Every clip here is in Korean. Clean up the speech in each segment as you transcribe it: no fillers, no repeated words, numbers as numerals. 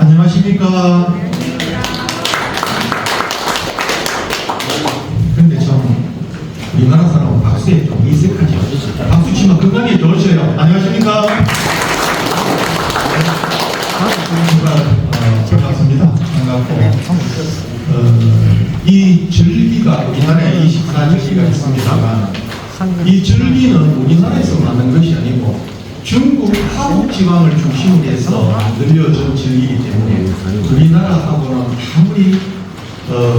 안녕하십니까. 근데 좀 우리나라 사람은 박수에 좀 인색하죠. 박수 치면 건강에 좋으셔요. 안녕하십니까. 반갑습니다. 반갑고 이 절기가 우리나라에 24절기가 있습니다만 이 절기는 우리나라에서 만든 것이 아니고 중국 화북 지방을 중심으로 해서 만들어진 절기이기 때문에 우리나라하고는 아무리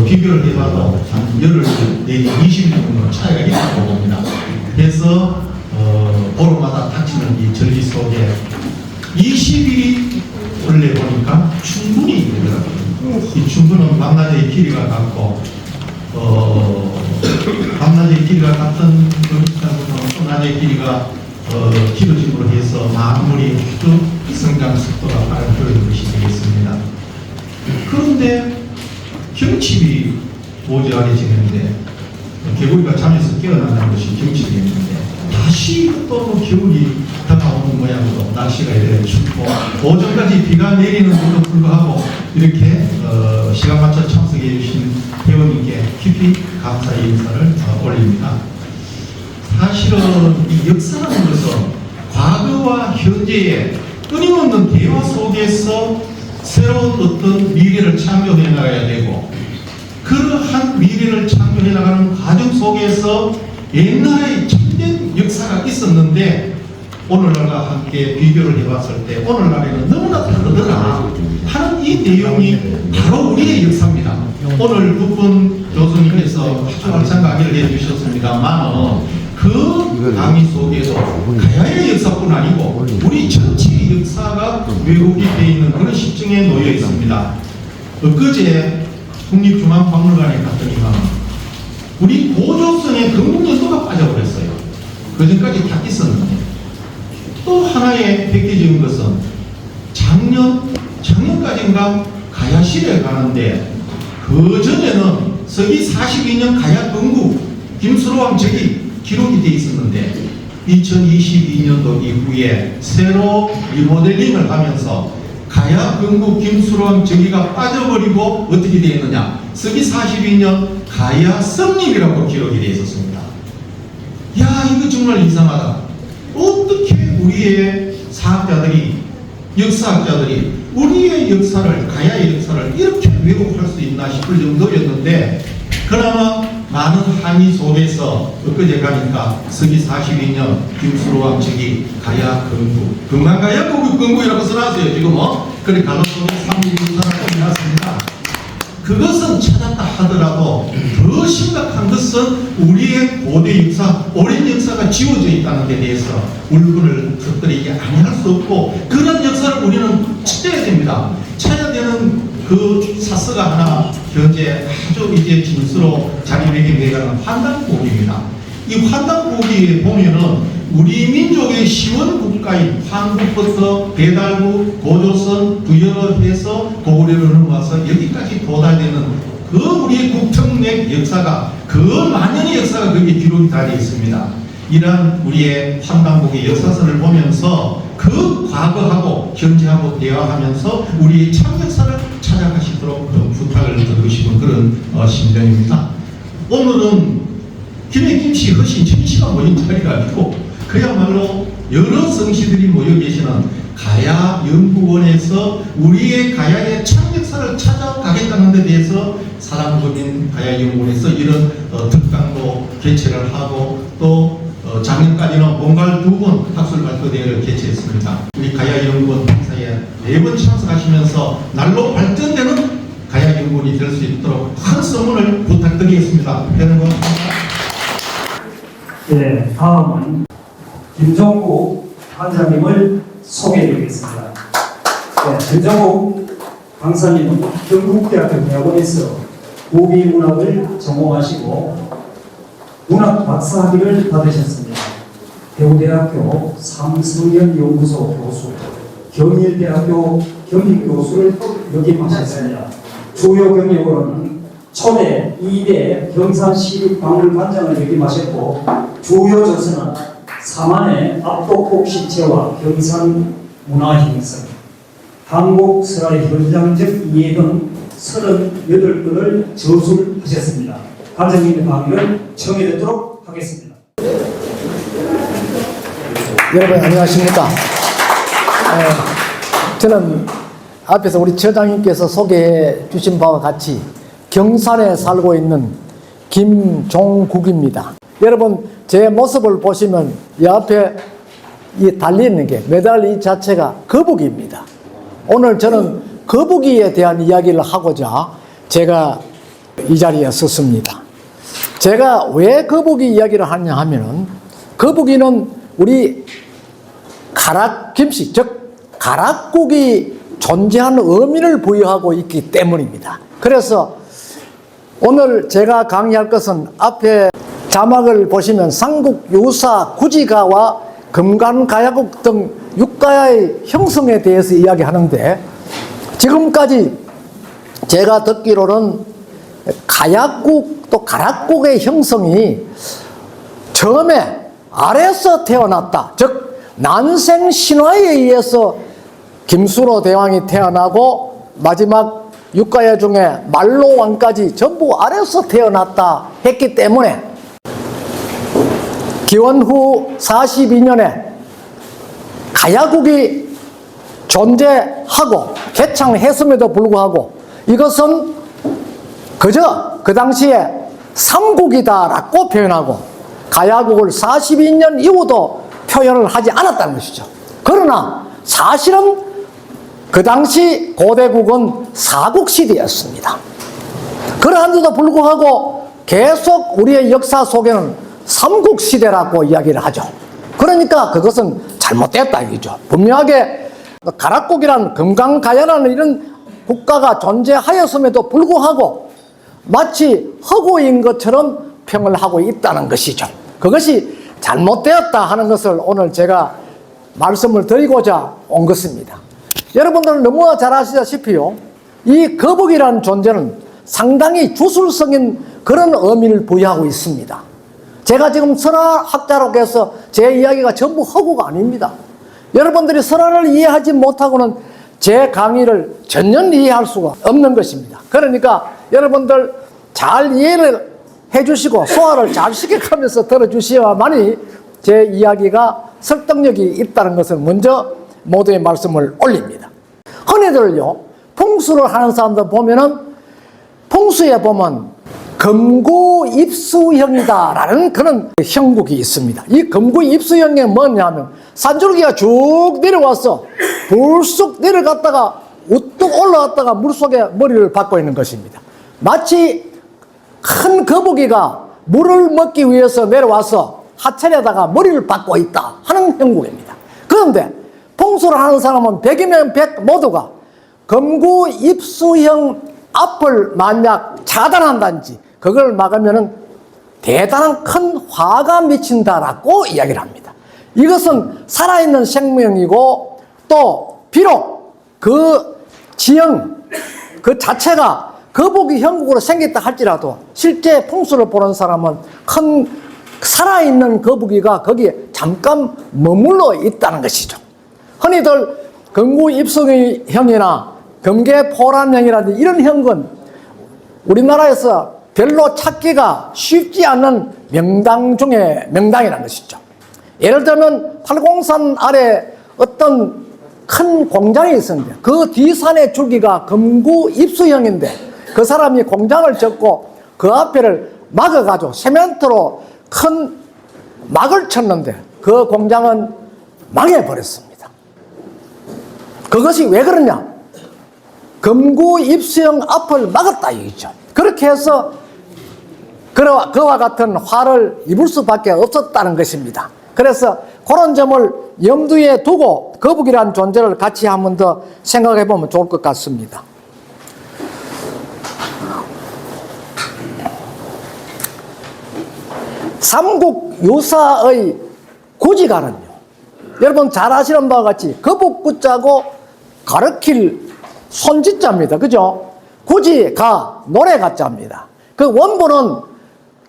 비교를 해봐도 한 열흘 내지 20일 정도 차이가 있다고 봅니다. 그래서 보름마다 닥치는 이 절기 속에 20일이 원래 보니까 충분히 되더라고요. 이 충분은 밤낮의 길이가 같고 밤낮의 길이가 같은 또 낮의 길이가 길어짐으로 해서 만물이 아주 성장 속도가 빠른 그런 것이 되겠습니다. 그런데 경칩이 보조하게지는데 개구리가 잠에서 깨어나는 것이 경칩이었는데 다시 또 겨울이 다가오는 모양으로 날씨가 이래 춥고 오전까지 비가 내리는데도 불구하고 이렇게 시간 맞춰 참석해 주신 회원님께 깊이 감사의 인사를 올립니다. 사실은 이 역사라는 것은 과거와 현재의 끊임없는 대화 속에서 새로운 어떤 미래를 창조해 나가야 되고 그러한 미래를 창조해 나가는 과정 속에서 옛날에 참된 역사가 있었는데 오늘날과 함께 비교를 해봤을 때 오늘날에는 너무나 다르더라 하는 이 내용이 바로 우리의 역사입니다. 오늘 두 분 교수님께서 아주 알찬 강의를 해주셨습니다만 그 강의 속에서 가야의 역사뿐 아니고 우리 전체의 역사가 왜곡이 되어 있는 그런 실정에 놓여 있습니다. 엊그제 국립중앙박물관에 갔더니만 우리 고조선의 건국연도가 빠져버렸어요. 그전까지 다 있었는데 또 하나의 획기적인 것은 작년까지인가 가야실에 가는데 그 전에는 서기 42년 가야 건국 김수로왕 즉위 기록이 되어 있었는데 2022년도 이후에 새로 리모델링을 하면서 가야 건국 김수로왕 즉위가 빠져버리고 어떻게 되어 있느냐 서기 42년 가야 성립이라고 기록이 되어 있었습니다. 야 이거 정말 이상하다. 어떻게 우리의 사학자들이 역사학자들이 우리의 역사를 가야의 역사를 이렇게 왜곡할 수 있나 싶을 정도였는데 그나마 많은 함의 속에서 엊그제 가니까 서기 42년 김수로왕 즉위 가야 건국 금강 가야 건국이라고 써놨어요. 지금 그래 가로 속에 36사람이 나왔습니다. 그것은 찾았다 하더라도 더 심각한 것은 우리의 고대 역사, 오랜 역사가 지워져 있다는 데 대해서 울분을 터뜨리지 아니할 수 없고 그런 역사를 우리는 찾아야 됩니다. 찾아야 되는 그 사서가 하나 현재 아주 이제 진수로 자리매김되어가는 환단고기입니다. 이 환단고기에 보면은 우리 민족의 시원국가인 한국부터 배달구, 고조선, 부여를 해서 고구려를 넘어와서 여기까지 도달되는 그 우리의 국정맥 역사가 그 만년의 역사가 거기에 기록이 다 되어 있습니다. 이러한 우리의 환단국의 역사서를 보면서 그 과거하고 현재하고 대화하면서 우리의 참 역사를 찾아가시도록 부탁을 드리고 싶은 그런 심정입니다. 오늘은 김해김씨 허신 천시가 모인 자리가 아니고 그야말로 여러 성씨들이 모여 계시는 가야 연구원에서 우리의 가야의 참 역사를 찾아가겠다는 데 대해서 사랑법인 가야 연구원에서 이런 특강도 개최를 하고 또 작년까지는 본갈 2번 학술 발표 대회를 개최했습니다. 우리 가야 연구원 행사에 4번 참석하시면서 날로 발전되는 가야 연구원이 될 수 있도록 큰 성원을 부탁드리겠습니다. 되는 거. 네, 다음은 김종국 강사님을 소개해드리겠습니다. 네, 김종국 강사님은 경북대학교 대학원에서 고비문학을 전공하시고 문학 박사학위를 받으셨습니다. 대우대학교 삼성연연구소 교수, 경일대학교 경기교수를 역임하셨습니다. 주요 경력으로는 초대 2대 경산시립박물관장을 역임하셨고 주요 저서는 사만의 압독곡시체와 경산문화행성, 한국 설화의 현장적 이해 등 38건을 저술하셨습니다. 관장님의 강의를 청해 듣도록 하겠습니다. 여러분 안녕하십니까? 저는 앞에서 우리 처장님께서 소개해 주신 바와 같이 경산에 살고 있는 김종국입니다. 여러분 제 모습을 보시면 이 앞에 이 달리는 게 메달 이 자체가 거북이입니다. 오늘 저는 거북이에 대한 이야기를 하고자 제가 이 자리에 섰습니다. 제가 왜 거북이 이야기를 하냐 하면은 거북이는 우리 가락김씨 즉 가락국이 존재하는 의미를 부여하고 있기 때문입니다. 그래서 오늘 제가 강의할 것은 앞에 자막을 보시면 삼국 유사 구지가와 금관가야국 등 육가야의 형성에 대해서 이야기하는데 지금까지 제가 듣기로는 가야국 또 가락국의 형성이 처음에 아래에서 태어났다. 즉 난생 신화에 의해서 김수로 대왕이 태어나고 마지막 육가야 중에 말로 왕까지 전부 아래에서 태어났다 했기 때문에 기원 후 42년에 가야국이 존재하고 개창했음에도 불구하고 이것은 그저 그 당시에 삼국이다라고 표현하고 가야국을 42년 이후도 표현을 하지 않았다는 것이죠. 그러나 사실은 그 당시 고대국은 사국시대였습니다. 그러한데도 불구하고 계속 우리의 역사 속에는 삼국시대라고 이야기를 하죠. 그러니까 그것은 잘못됐다 이거죠. 분명하게 가락국이란 금강가야라는 이런 국가가 존재하였음에도 불구하고 마치 허구인 것처럼 평을 하고 있다는 것이죠. 그것이 잘못되었다 하는 것을 오늘 제가 말씀을 드리고자 온 것입니다. 여러분들은 너무나 잘 아시다시피요, 이 거북이라는 존재는 상당히 주술성인 그런 의미를 부여하고 있습니다. 제가 지금 설화학자로서 제 이야기가 전부 허구가 아닙니다. 여러분들이 설화를 이해하지 못하고는 제 강의를 전혀 이해할 수가 없는 것입니다. 그러니까 여러분들 잘 이해를 해주시고 소화를 잘 시켜가면서 들어주셔야만이 제 이야기가 설득력이 있다는 것을 먼저 모두의 말씀을 올립니다. 흔히들요 풍수를 하는 사람들 보면은 풍수에 보면 금구입수형이다라는 그런 형국이 있습니다. 이 금구입수형이 뭐냐면 산줄기가 쭉 내려와서 불쑥 내려갔다가 우뚝 올라왔다가 물속에 머리를 박고 있는 것입니다. 마치 큰 거북이가 물을 먹기 위해서 내려와서 하천에다가 머리를 박고 있다 하는 형국입니다. 그런데 풍수를 하는 사람은 100이면 100 모두가 금구입수형 앞을 만약 차단한다든지 그걸 막으면은 대단한 큰 화가 미친다라고 이야기를 합니다. 이것은 살아있는 생명이고 또 비록 그 지형 그 자체가 거북이 형국으로 생겼다 할지라도 실제 풍수를 보는 사람은 큰 살아있는 거북이가 거기에 잠깐 머물러 있다는 것이죠. 흔히들 금구입수형이나 금계포란형이라든지 이런 형은 우리나라에서 별로 찾기가 쉽지 않은 명당 중에 명당이라는 것이죠. 예를 들면 팔공산 아래 어떤 큰 공장이 있었는데 그 뒷산의 줄기가 금구입수형인데 그 사람이 공장을 짓고 그 앞에를 막아가지고 세멘트로 큰 막을 쳤는데 그 공장은 망해버렸습니다. 그것이 왜 그러냐? 금구입수형 앞을 막았다 이거죠. 그렇게 해서 그와 같은 화를 입을 수밖에 없었다는 것입니다. 그래서 그런 점을 염두에 두고 거북이라는 존재를 같이 한 번 더 생각해 보면 좋을 것 같습니다. 삼국 유사의 구지가는요, 여러분 잘 아시는 바와 같이 거북구자고 가르칠 손짓자입니다. 그죠? 구지가 노래가자입니다. 그 원본은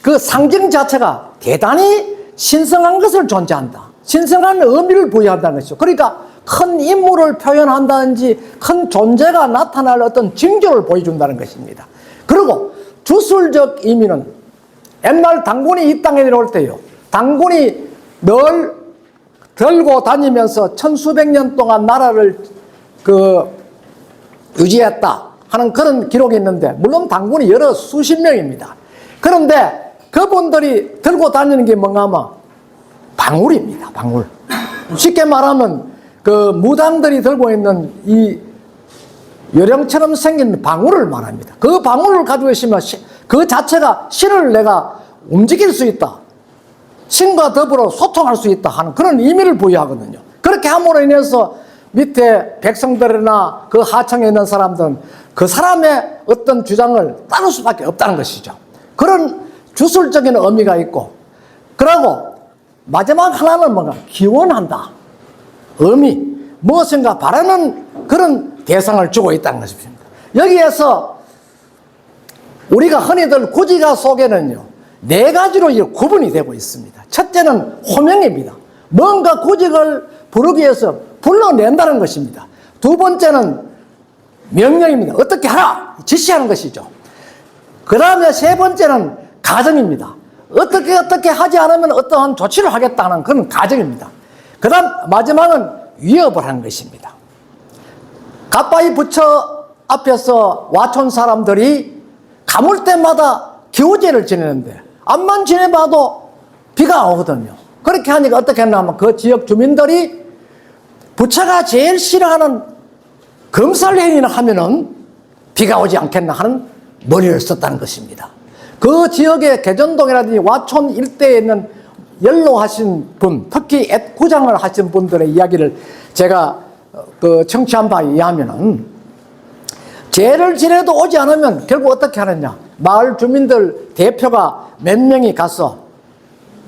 그 상징 자체가 대단히 신성한 것을 존재한다. 신성한 의미를 부여한다는 것이죠. 그러니까 큰 인물을 표현한다든지 큰 존재가 나타날 어떤 징조를 보여준다는 것입니다. 그리고 주술적 의미는 옛날 당군이 이 땅에 내려올 때요. 당군이 늘 들고 다니면서 천수백 년 동안 나라를 유지했다 하는 그런 기록이 있는데, 물론 당군이 여러 수십 명입니다. 그런데 그분들이 들고 다니는 게 뭔가 하면 방울입니다. 방울. 쉽게 말하면 그 무당들이 들고 있는 이 요령처럼 생긴 방울을 말합니다. 그 방울을 가지고 있으면 그 자체가 신을 내가 움직일 수 있다, 신과 더불어 소통할 수 있다 하는 그런 의미를 부여하거든요. 그렇게 함으로 인해서 밑에 백성들이나 그 하청에 있는 사람들은 그 사람의 어떤 주장을 따를 수밖에 없다는 것이죠. 그런 주술적인 의미가 있고, 그리고 마지막 하나는 뭔가 기원한다, 의미, 무엇인가 바라는 그런 대상을 주고 있다는 것입니다. 여기에서 우리가 흔히들 구지가 속에는요, 네 가지로 구분이 되고 있습니다. 첫째는 호명입니다. 뭔가 구직을 부르기 위해서 불러낸다는 것입니다. 두 번째는 명령입니다. 어떻게 하라 지시하는 것이죠. 그 다음에 세 번째는 가정입니다. 어떻게 하지 않으면 어떠한 조치를 하겠다는 그런 가정입니다. 그 다음 마지막은 위협을 하는 것입니다. 가빠이 부처 앞에서 와촌 사람들이 가물 때마다 기우제를 지내는데 암만 지내봐도 비가 오거든요. 그렇게 하니까 어떻게 했냐면 그 지역 주민들이 부처가 제일 싫어하는 금살 행위를 하면은 비가 오지 않겠나 하는 머리를 썼다는 것입니다. 그 지역의 개전동이라든지 와촌 일대에 있는 연로하신 분, 특히 구장을 하신 분들의 이야기를 제가 청취한 바에 의하면은 죄를 지내도 오지 않으면 결국 어떻게 하느냐, 마을 주민들 대표가 몇 명이 가서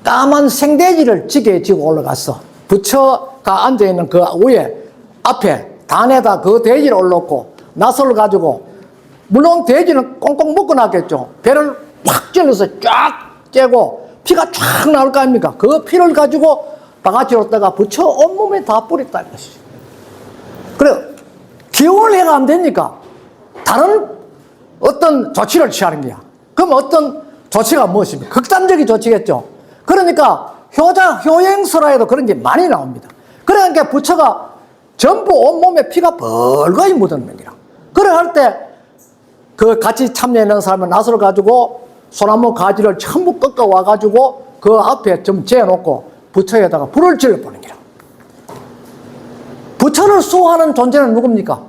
까만 생돼지를 지게 지고 올라갔어. 부처가 앉아있는 그 위에 앞에 단에다 그 돼지를 올렸고 나솔을 가지고, 물론 돼지는 꽁꽁 묶어놨겠죠. 배를 확 찔러서 쫙 째고 피가 쫙 나올 거 아닙니까? 그 피를 가지고 바가지로 다가 부처 온몸에 다 뿌렸다는 것이죠. 그래, 기원을 해가 안 되니까 다른 어떤 조치를 취하는 거야. 그럼 어떤 조치가 무엇입니까? 극단적인 조치겠죠. 그러니까 효행설화에도 그런 게 많이 나옵니다. 그러니까 부처가 전부 온몸에 피가 벌거이 묻었는 거야. 그래 할 때 그 같이 참여하는 사람은 낫을 가지고 소나무 가지를 전부 꺾어 와가지고 그 앞에 좀 재놓고 부처에다가 불을 질러보는 거야. 부처를 수호하는 존재는 누굽니까?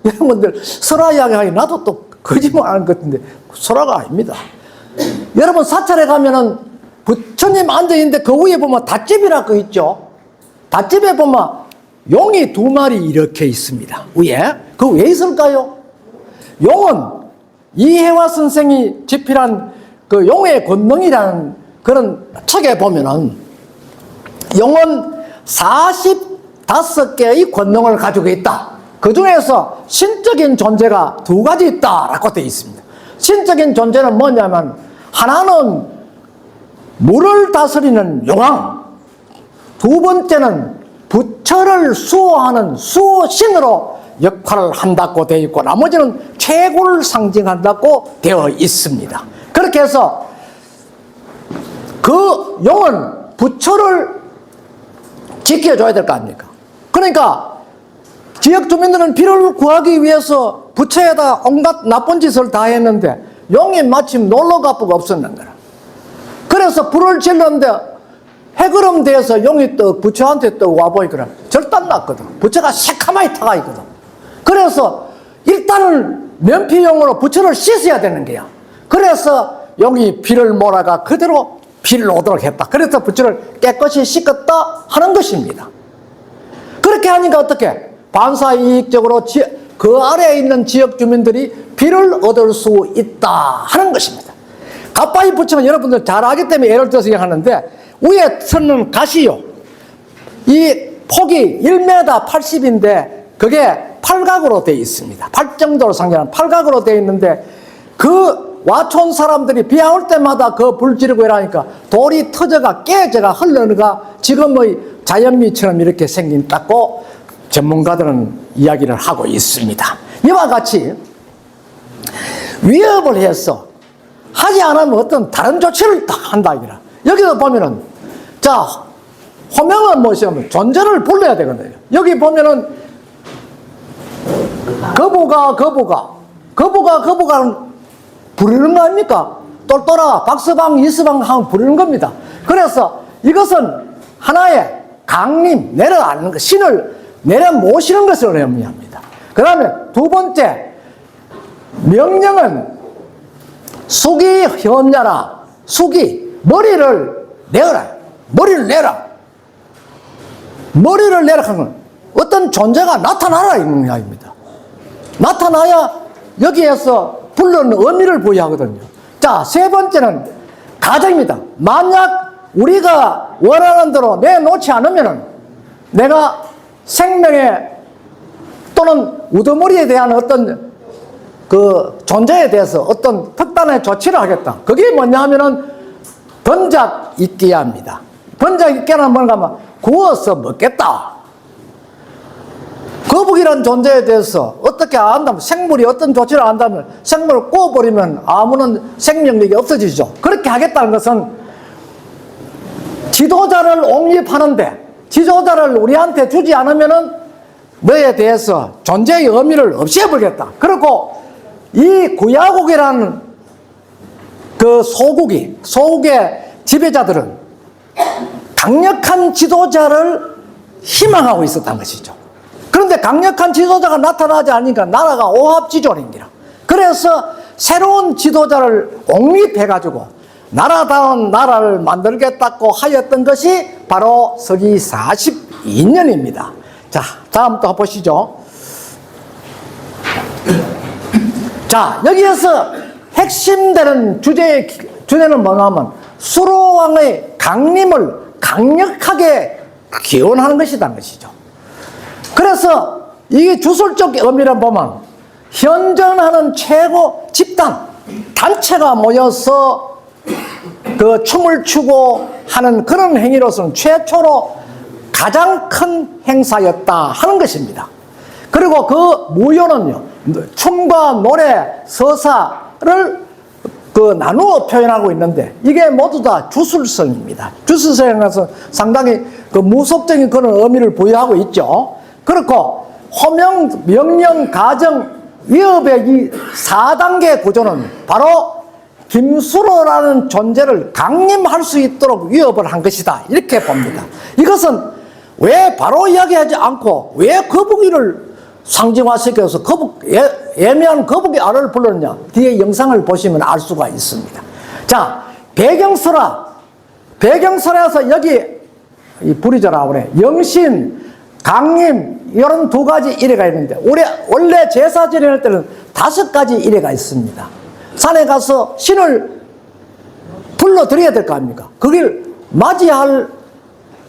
여러분들 설화 이야기하기 나도 또 거짓말 하는 것 같은데 설화가 아닙니다. 여러분 사찰에 가면은 부처님 앉아있는데 그 위에 보면 닷집이라고 있죠. 닷집에 보면 용이 2마리 이렇게 있습니다. 위에. 그 왜 있을까요? 용은 이해화 선생이 집필한 그 용의 권능이라는 그런 책에 보면은 용은 45개의 권능을 가지고 있다. 그 중에서 신적인 존재가 2가지 있다라고 되어 있습니다. 신적인 존재는 뭐냐면, 하나는 물을 다스리는 용왕, 두 번째는 부처를 수호하는 수호신으로 역할을 한다고 되어 있고, 나머지는 최고를 상징한다고 되어 있습니다. 그렇게 해서 그 용은 부처를 지켜줘야 될 거 아닙니까? 그러니까 지역 주민들은 비를 구하기 위해서 부처에다 온갖 나쁜 짓을 다 했는데 용이 마침 놀러가쁘가 없었는 거라. 그래서 불을 질렀는데 해그름대에서 용이 또 부처한테 또 와보니까 절단났거든. 부처가 새카마이 타가 있거든. 그래서 일단은 면피용으로 부처를 씻어야 되는 거야. 그래서 용이 피를 몰아가 그대로 피를 오도록 했다. 그래서 부처를 깨끗이 씻었다 하는 것입니다. 그렇게 하니까 어떻게? 반사이익적으로 그 아래에 있는 지역 주민들이 비를 얻을 수 있다 하는 것입니다. 가빠이 부처는 여러분들 잘 알기 때문에 예를 들어서 얘기하는데, 위에 서는 갓이요, 이 폭이 1m 80인데 그게 팔각으로 되어 있습니다. 팔정도로 상징하는 팔각으로 되어 있는데, 그 와촌 사람들이 비 올 때마다 그 불 지르고 이러니까 돌이 터져가 깨져가 흘러가 지금의 자연미처럼 이렇게 생긴 닦고 전문가들은 이야기를 하고 있습니다. 이와 같이 위협을 해서 하지 않으면 어떤 다른 조치를 딱 한다 이거라. 여기서 보면은 자 호명은 뭐냐면 존재를 불러야 되거든요. 여기 보면은 거부가 부르는 거 아닙니까? 똘똘아 박서방 이서방 하면 부르는 겁니다. 그래서 이것은 하나의 강림 내려앉는 것, 신을 내려 모시는 것을 의미합니다. 그 다음에 두 번째 명령은 숙이 현야라. 숙이 머리를 내어라. 머리를 내라. 머리를 내라 하는 건 어떤 존재가 나타나라 이런 이야기입니다. 나타나야 여기에서 불러는 의미를 부여하거든요. 자, 세 번째는 가정입니다. 만약 우리가 원하는 대로 내놓지 않으면 내가 생명에 또는 우두머리에 대한 어떤 그 존재에 대해서 어떤 특단의 조치를 하겠다. 그게 뭐냐 하면은 번작 있기야입니다. 번작 있기야는 뭔가 하면 구워서 먹겠다. 거북이라는 존재에 대해서 어떻게 안다면 생물이 어떤 조치를 한다면 생물을 구워버리면 아무런 생명력이 없어지죠. 그렇게 하겠다는 것은 지도자를 옹립하는데 지도자를 우리한테 주지 않으면은 너에 대해서 존재의 의미를 없애버리겠다. 그리고 이 구야국이라는 그 소국의 지배자들은 강력한 지도자를 희망하고 있었던 것이죠. 그런데 강력한 지도자가 나타나지 않으니까 나라가 오합지졸입니다. 그래서 새로운 지도자를 옹립해가지고 나라다운 나라를 만들겠다고 하였던 것이 바로 서기 42년입니다. 자, 다음부터 보시죠. 자, 여기에서 핵심되는 주제는 뭐냐면 수로왕의 강림을 강력하게 기원하는 것이라는 것이죠. 그래서 이게 주술적 의미를 보면 현존하는 최고 집단, 단체가 모여서 그 춤을 추고 하는 그런 행위로서는 최초로 가장 큰 행사였다 하는 것입니다. 그리고 그 무효는요, 춤과 노래, 서사를 그 나누어 표현하고 있는데 이게 모두 다 주술성입니다. 주술성에서 상당히 그 무속적인 그런 의미를 부여하고 있죠. 그렇고 호명, 명령, 가정, 위협의 이 4단계 구조는 바로 김수로라는 존재를 강림할 수 있도록 위협을 한 것이다. 이렇게 봅니다. 이것은 왜 바로 이야기하지 않고 왜 거북이를 상징화시켜서 애매한 거북이 알을 불렀냐? 뒤에 영상을 보시면 알 수가 있습니다. 자, 배경설에서 여기 이 불이저라 그래. 영신, 강림 이런 두 가지 일회가 있는데 원래 제사 지낼 때는 5가지 일회가 있습니다. 산에 가서 신을 불러드려야 될 거 아닙니까? 그걸 맞이할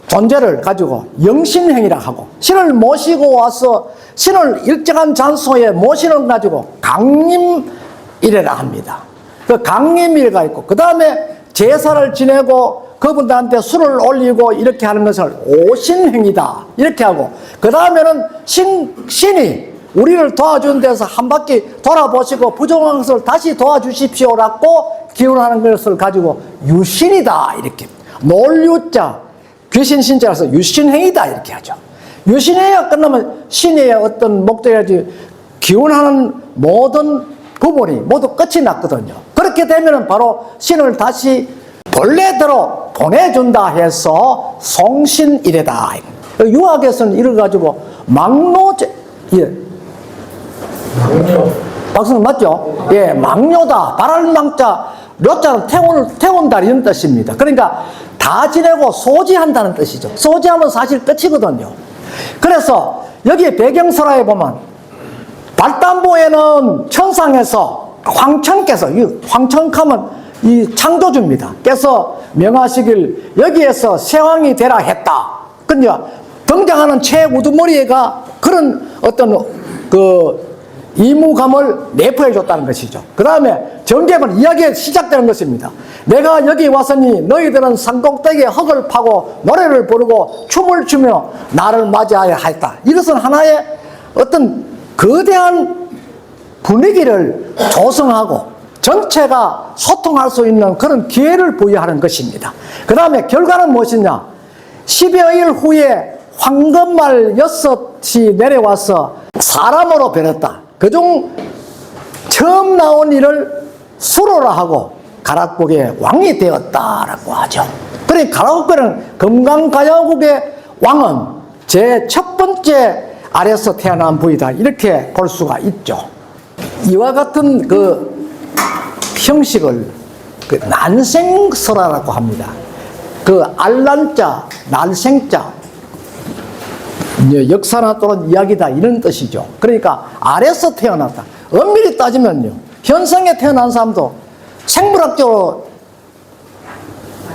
존재를 가지고 영신행위라 하고 신을 모시고 와서 신을 일정한 장소에 모시는 가지고 강림일회라 합니다. 그 강림일회가 있고 그 다음에 제사를 지내고 그분들한테 술을 올리고 이렇게 하는 것을 오신행위다 이렇게 하고 그 다음에는 신이 우리를 도와주는 데서 한 바퀴 돌아보시고 부정한 것을 다시 도와주십시오라고 기원하는 것을 가지고 유신이다 이렇게 놀유자 귀신 신자라서 유신행위다 이렇게 하죠. 유신행위가 끝나면 신의 어떤 목적이라든지 기원하는 모든 부분이 모두 끝이 났거든요. 그렇게 되면 바로 신을 다시 본래대로 보내준다 해서 송신이래다. 유학에서는 이걸 가지고 망노제, 예. 박수는 맞죠? 예, 망뇨다. 바랄망자, 료자는 태운다 이런 뜻입니다. 그러니까 다 지내고 소지한다는 뜻이죠. 소지하면 사실 끝이거든요. 그래서 여기 배경설화에 보면 발단부에는 천상에서 황천께서, 황천하면 이 창조주입니다. 께서 명하시길 여기에서 세왕이 되라 했다. 근데 등장하는 최우두머리가 그런 어떤 그 이무감을 내포해 줬다는 것이죠. 그 다음에 정계는 이야기가 시작되는 것입니다. 내가 여기 왔으니 너희들은 산꼭대기에 흙을 파고 노래를 부르고 춤을 추며 나를 맞이하여 하였다. 이것은 하나의 어떤 거대한 분위기를 조성하고 전체가 소통할 수 있는 그런 기회를 부여하는 것입니다. 그 다음에 결과는 무엇이냐? 10여일 후에 황금말 6이 내려와서 사람으로 변했다. 그중 처음 나온 이를 수로라 하고 가락국의 왕이 되었다라고 하죠. 그러니 가락국은 금강가야국의 왕은 제 첫 번째 아래서 태어난 부이다. 이렇게 볼 수가 있죠. 이와 같은 그 형식을 그 난생설화라고 합니다. 그 알란자, 날생자, 역사나 또는 이야기다 이런 뜻이죠. 그러니까 아래서 태어났다. 엄밀히 따지면요, 현생에 태어난 사람도 생물학적으로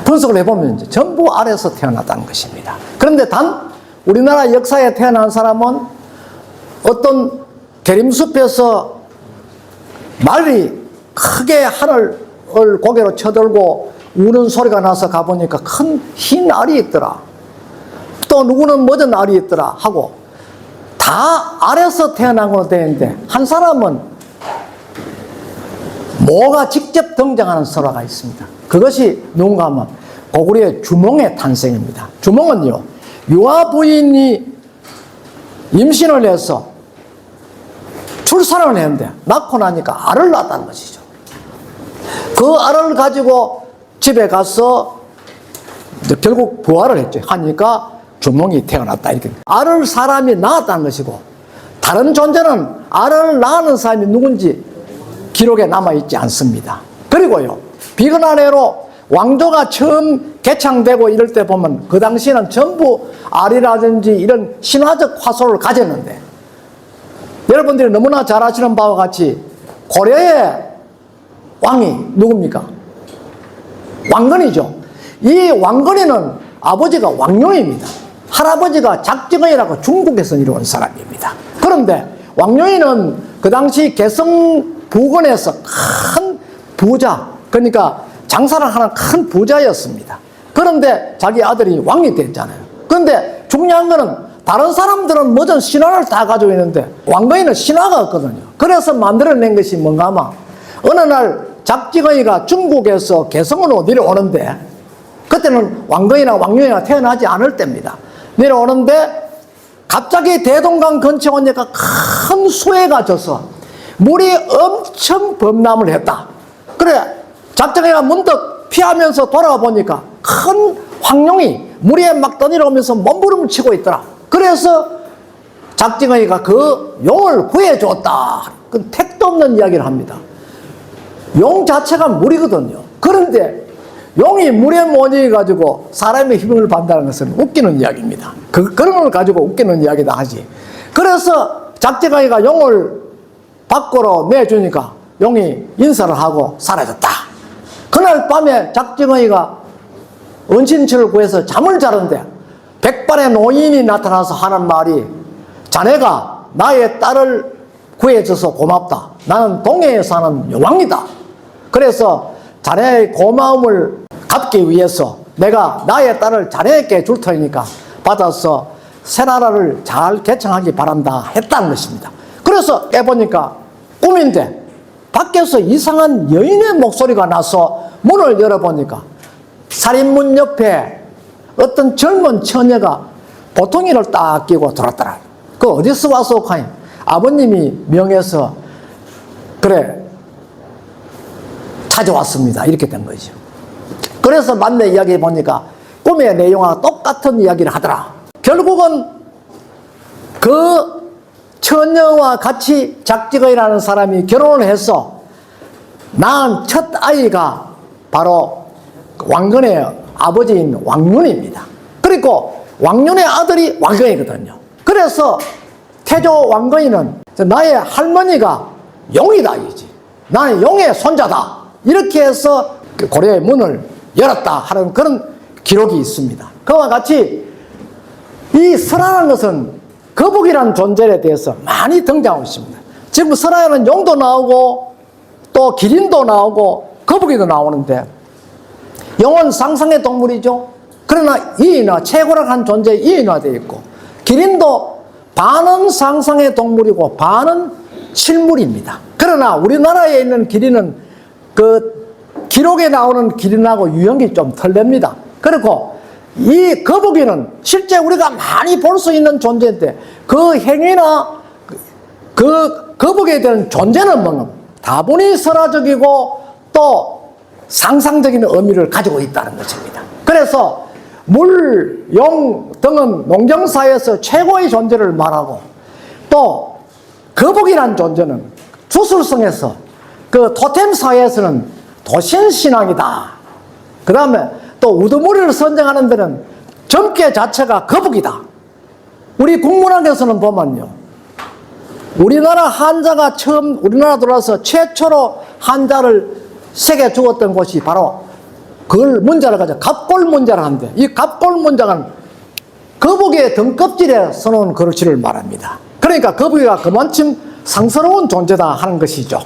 분석을 해보면 전부 아래서 태어났다는 것입니다. 그런데 단 우리나라 역사에 태어난 사람은 어떤 대림숲에서 말이 크게 하늘을 고개로 쳐들고 우는 소리가 나서 가보니까 큰 흰 알이 있더라. 또 누구는 멋진 알이 있더라 하고 다 알에서 태어난 걸로 되는데 한 사람은 모가 직접 등장하는 설화가 있습니다. 그것이 누군가 하면 고구려의 주몽의 탄생입니다. 주몽은요, 유아 부인이 임신을 해서 출산을 했는데 낳고 나니까 알을 낳았다는 것이죠. 그 알을 가지고 집에 가서 결국 부화를 했죠. 하니까 주몽이 태어났다. 이렇게 알을 사람이 낳았다는 것이고, 다른 존재는 알을 낳는 사람이 누군지 기록에 남아있지 않습니다. 그리고요, 비근아래로 왕조가 처음 개창되고 이럴 때 보면 그 당시에는 전부 알이라든지 이런 신화적 화소를 가졌는데, 여러분들이 너무나 잘 아시는 바와 같이 고려의 왕이 누굽니까? 왕건이죠. 이 왕건이는 아버지가 왕룡입니다. 할아버지가 작정이라고 중국에서 이루어온 사람입니다. 그런데 왕룡이는 그 당시 개성 부근에서 큰 부자, 그러니까 장사를 하는 큰 부자였습니다. 그런데 자기 아들이 왕이 됐잖아요. 그런데 중요한 거는 다른 사람들은 모든 신화를 다 가지고 있는데 왕건이는 신화가 없거든요. 그래서 만들어낸 것이 뭔가 하면 어느 날 작정이가 중국에서 개성으로 내려오는데, 그때는 왕건이나 왕룡이나 태어나지 않을 때입니다. 내려오는데 갑자기 대동강 근처에 오니까 큰 수해가 져서 물이 엄청 범람을 했다. 그래 작정이가 문득 피하면서 돌아와 보니까 큰 황룡이 물에 막 떠내려오면서 몸부림을 치고 있더라. 그래서 작정이가 그 용을 구해줬다. 그 택도 없는 이야기를 합니다. 용 자체가 물이거든요. 그런데 용이 물에 못 이겨가지고 사람의 힘을 받는다는 것은 웃기는 이야기입니다. 그런 걸 가지고 웃기는 이야기다 하지. 그래서 작정이가 용을 밖으로 내주니까 용이 인사를 하고 사라졌다. 그날 밤에 작정이가 은신처를 구해서 잠을 자는데 백발의 노인이 나타나서 하는 말이, 자네가 나의 딸을 구해줘서 고맙다. 나는 동해에 사는 여왕이다. 그래서 자네의 고마움을 갚기 위해서 내가 나의 딸을 자네에게 줄 테니까 받아서 새 나라를 잘 개창하기 바란다 했다는 것입니다. 그래서 깨보니까 꿈인데 밖에서 이상한 여인의 목소리가 나서 문을 열어보니까 살인문 옆에 어떤 젊은 처녀가 보통이를 딱 끼고 들었더라. 그 어디서 와서 오카니? 아버님이 명해서 그래 찾아왔습니다. 이렇게 된 거죠. 그래서 만내 이야기 보니까 꿈의 내용과 똑같은 이야기를 하더라. 결국은 그 처녀와 같이 작정이라는 사람이 결혼을 해서 낳은 첫 아이가 바로 왕건의 아버지인 왕륜입니다. 그리고 왕륜의 아들이 왕건이거든요. 그래서 태조 왕건이는 나의 할머니가 용이다 이지, 나는 용의 손자다, 이렇게 해서 고려의 문을 열었다 하는 그런 기록이 있습니다. 그와 같이 이 설화라는 것은 거북이라는 존재에 대해서 많이 등장하고 있습니다. 즉 지금 설화에는 용도 나오고 또 기린도 나오고 거북이도 나오는데 용은 상상의 동물이죠. 그러나 이인화, 최고락한 존재에 이인화되어 있고 기린도 반은 상상의 동물이고 반은 실물입니다. 그러나 우리나라에 있는 기린은 그 기록에 나오는 기린하고 유형이 좀 틀립니다. 그리고 이 거북이는 실제 우리가 많이 볼 수 있는 존재인데 그 행위나 그 거북이에 대한 존재는 뭐냐? 다분히 설화적이고 또 상상적인 의미를 가지고 있다는 것입니다. 그래서 물, 용 등은 농경사에서 최고의 존재를 말하고 또 거북이란 존재는 주술성에서 그 토템사회에서는 도신신앙이다. 그 다음에 또 우두머리를 선정하는 데는 점괘 자체가 거북이다. 우리 국문학에서는 보면요, 우리나라 한자가 처음 우리나라 들어와서 최초로 한자를 새겨 주었던 곳이 바로 그걸 문자를 가지고 갑골문자를 하는데 이 갑골문자는 거북이의 등껍질에 써놓은 글씨를 말합니다. 그러니까 거북이가 그만큼 상스러운 존재다 하는 것이죠.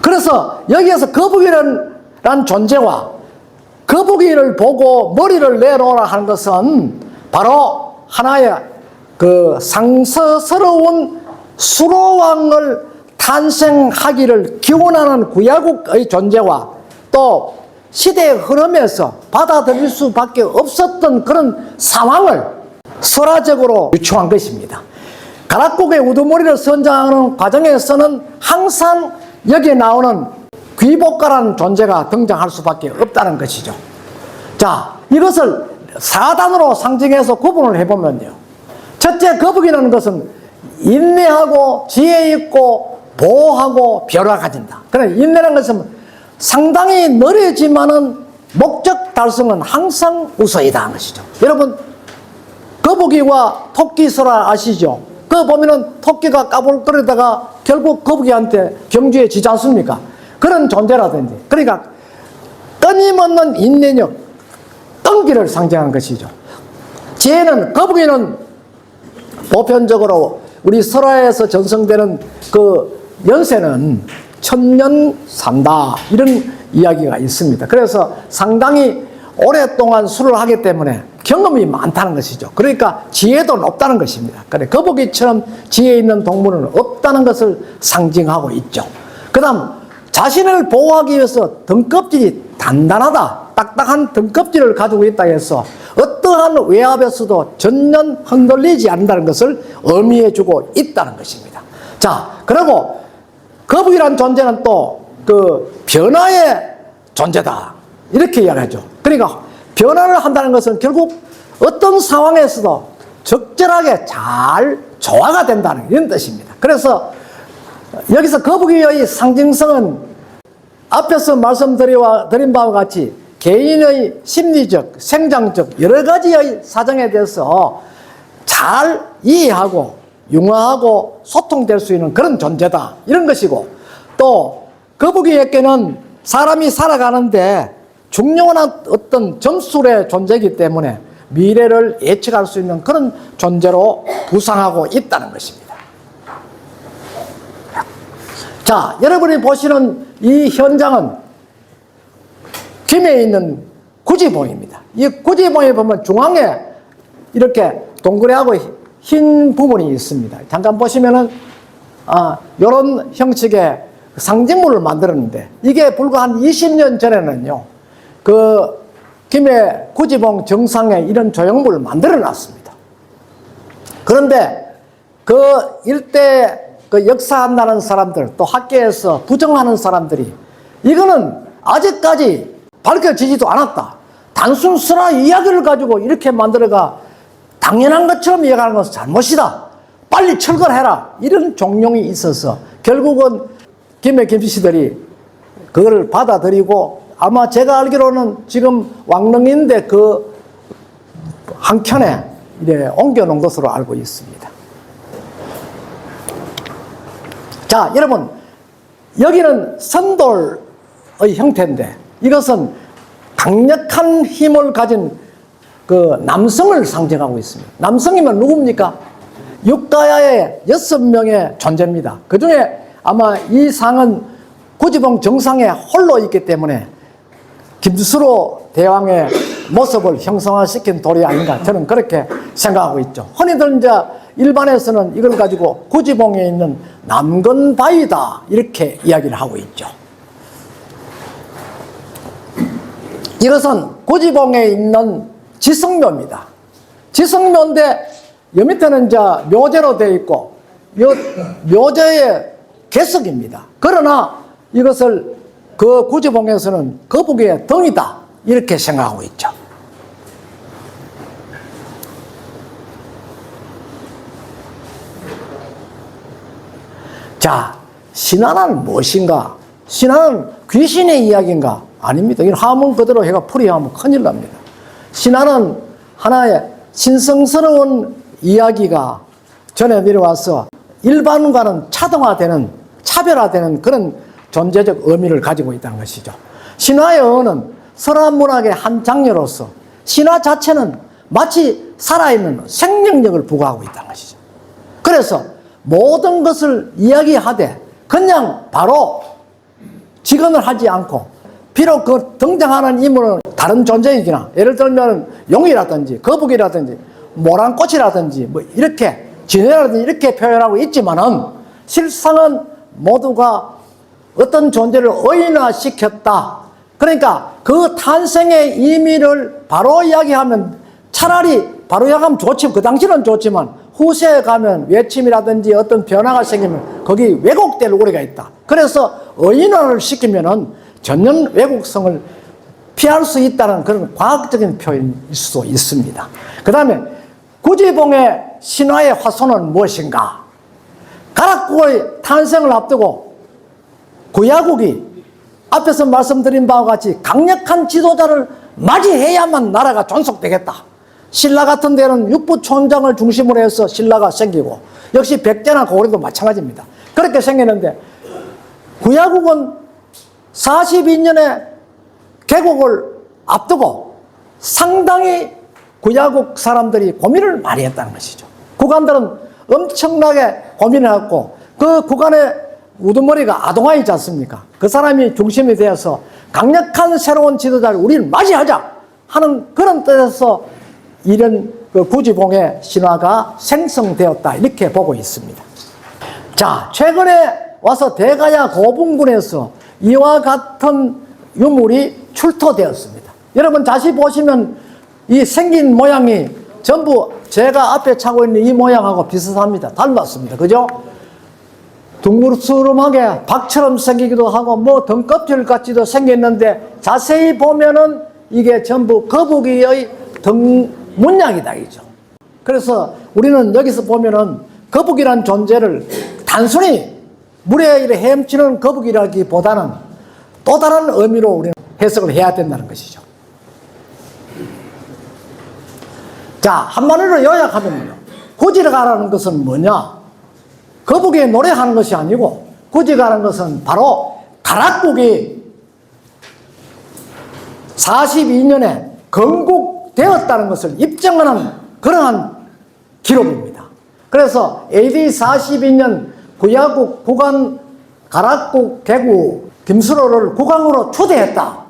그래서 여기에서 거북이란 존재와 거북이를 보고 머리를 내놓으라 하는 것은 바로 하나의 그 상서스러운 수로왕을 탄생하기를 기원하는 구야국의 존재와 또 시대의 흐름에서 받아들일 수밖에 없었던 그런 상황을 설화적으로 유추한 것입니다. 가락국의 우두머리를 선정하는 과정에서는 항상 여기에 나오는 귀복가라는 존재가 등장할 수밖에 없다는 것이죠. 자, 이것을 4단으로 상징해서 구분을 해보면요. 첫째, 거북이라는 것은 인내하고 지혜 있고 보호하고 벼라 가진다. 그러나 인내라는 것은 상당히 느리지만은 목적 달성은 항상 우서이다 하는 것이죠. 여러분, 거북이와 토끼 설화 아시죠? 그거 보면은 토끼가 까불거리다가 결국 거북이한테 경주에 지지 않습니까? 그런 존재라든지. 그러니까 끊임없는 인내력, 끈기를 상징하는 것이죠. 지혜는, 거북이는 보편적으로 우리 설화에서 전성되는 그 연세는 1000년 산다, 이런 이야기가 있습니다. 그래서 상당히 오랫동안 술을 하기 때문에 경험이 많다는 것이죠. 그러니까 지혜도 높다는 것입니다. 그래, 거북이처럼 지혜 있는 동물은 없다는 것을 상징하고 있죠. 그 다음, 자신을 보호하기 위해서 등껍질이 단단하다, 딱딱한 등껍질을 가지고 있다 해서 어떠한 외압에서도 전혀 흔들리지 않는다는 것을 의미해주고 있다는 것입니다. 자, 그리고 거북이란 존재는 또 그 변화의 존재다, 이렇게 이야기하죠. 그러니까 변화를 한다는 것은 결국 어떤 상황에서도 적절하게 잘 조화가 된다는 이런 뜻입니다. 그래서 여기서 거북이의 상징성은 앞에서 말씀드린 바와 같이 개인의 심리적, 생장적 여러 가지의 사정에 대해서 잘 이해하고 융화하고 소통될 수 있는 그런 존재다, 이런 것이고, 또 거북이에게는 사람이 살아가는데 중요한 어떤 점술의 존재이기 때문에 미래를 예측할 수 있는 그런 존재로 구상하고 있다는 것입니다. 자, 여러분이 보시는 이 현장은 김해에 있는 구지봉입니다. 이 구지봉에 보면 중앙에 이렇게 동그래하고 흰 부분이 있습니다. 잠깐 보시면은 이런 형식의 상징물을 만들었는데, 이게 불과 한 20년 전에는요, 그 김해 구지봉 정상에 이런 조형물을 만들어 놨습니다. 그런데 그 일대 그 역사한다는 사람들, 또 학계에서 부정하는 사람들이 이거는 아직까지 밝혀지지도 않았다, 단순 설화 이야기를 가지고 이렇게 만들어가 당연한 것처럼 이야기하는 것은 잘못이다, 빨리 철거해라, 이런 종용이 있어서 결국은 김해 김씨들이 그거를 받아들이고, 아마 제가 알기로는 지금 왕릉인데 그 한켠에 이제 옮겨놓은 것으로 알고 있습니다. 자, 여러분, 여기는 선돌의 형태인데 이것은 강력한 힘을 가진 그 남성을 상징하고 있습니다. 남성이면 누굽니까? 육가야의 6명의 존재입니다. 그 중에 아마 이 상은 고지봉 정상에 홀로 있기 때문에 김수로 대왕의 모습을 형상화시킨 돌이 아닌가 저는 그렇게 생각하고 있죠. 흔히들 이제 일반에서는 이걸 가지고 고지봉에 있는 남건바위다 이렇게 이야기를 하고 있죠. 이것은 고지봉에 있는 지성묘입니다. 지성묘인데 여 밑에는 이제 묘제로 되어 있고 이 묘제의 개석입니다. 그러나 이것을 그 고지봉에서는 거북이의 덩이다 이렇게 생각하고 있죠. 자, 신화는 무엇인가? 신화는 귀신의 이야기인가? 아닙니다. 이건 하문 그대로 해가 풀이하면 큰일 납니다. 신화는 하나의 신성스러운 이야기가 전해 내려와서 일반과는 차등화되는, 차별화되는 그런 존재적 의미를 가지고 있다는 것이죠. 신화의 어는 서란 문학의 한 장르로서 신화 자체는 마치 살아있는 생명력을 부과하고 있다는 것이죠. 그래서 모든 것을 이야기하되 그냥 바로 직언을 하지 않고 비록 그 등장하는 인물은 다른 존재이기나 예를 들면 용이라든지 거북이라든지 모란꽃이라든지 뭐 이렇게 진해라든지 이렇게 표현하고 있지만은 실상은 모두가 어떤 존재를 의인화시켰다. 그러니까 그 탄생의 의미를 바로 이야기하면 차라리 바로 이야기하면 좋지만 그 당시는 좋지만 후세에 가면 외침이라든지 어떤 변화가 생기면 거기 왜곡될 우려가 있다. 그래서 의인화를 시키면은 전혀 왜곡성을 피할 수 있다는 그런 과학적인 표현일 수 있습니다. 그 다음에 고지봉의 신화의 화손은 무엇인가? 가락국의 탄생을 앞두고 구야국이 앞에서 말씀드린 바와 같이 강력한 지도자를 맞이해야만 나라가 존속되겠다. 신라 같은 데는 육부촌장을 중심으로 해서 신라가 생기고 역시 백제나 고려도 마찬가지입니다. 그렇게 생겼는데 구야국은 42년에 개국을 앞두고 상당히 구야국 사람들이 고민을 많이 했다는 것이죠. 국간들은 엄청나게 고민을 했고 그 국간의 우두머리가 아동아 있지 않습니까? 그 사람이 중심이 되어서 강력한 새로운 지도자를 우리는 맞이하자 하는 그런 뜻에서 이런 그 구지봉의 신화가 생성되었다 이렇게 보고 있습니다. 자, 최근에 와서 대가야 고분군에서 이와 같은 유물이 출토되었습니다. 여러분 다시 보시면 이 생긴 모양이 전부 제가 앞에 차고 있는 이 모양하고 비슷합니다. 닮았습니다. 그죠? 둥그스름하게 박처럼 생기기도 하고 뭐 등껍질 같이도 생겼는데 자세히 보면은 이게 전부 거북이의 등 문양이다 이죠. 그래서 우리는 여기서 보면은 거북이란 존재를 단순히 물에 이렇게 헤엄치는 거북이라기보다는 또 다른 의미로 우리는 해석을 해야 된다는 것이죠. 자, 한마디로 요약하면요. 고지가라는 것은 뭐냐? 거북이의 노래하는 것이 아니고 고지가라는 것은 바로 가락국이 42년에 건국되었다는 것을 입증하는 그러한 기록입니다. 그래서 AD 42년 구야국 국왕 가락국 개국 김수로를 국왕으로 초대했다.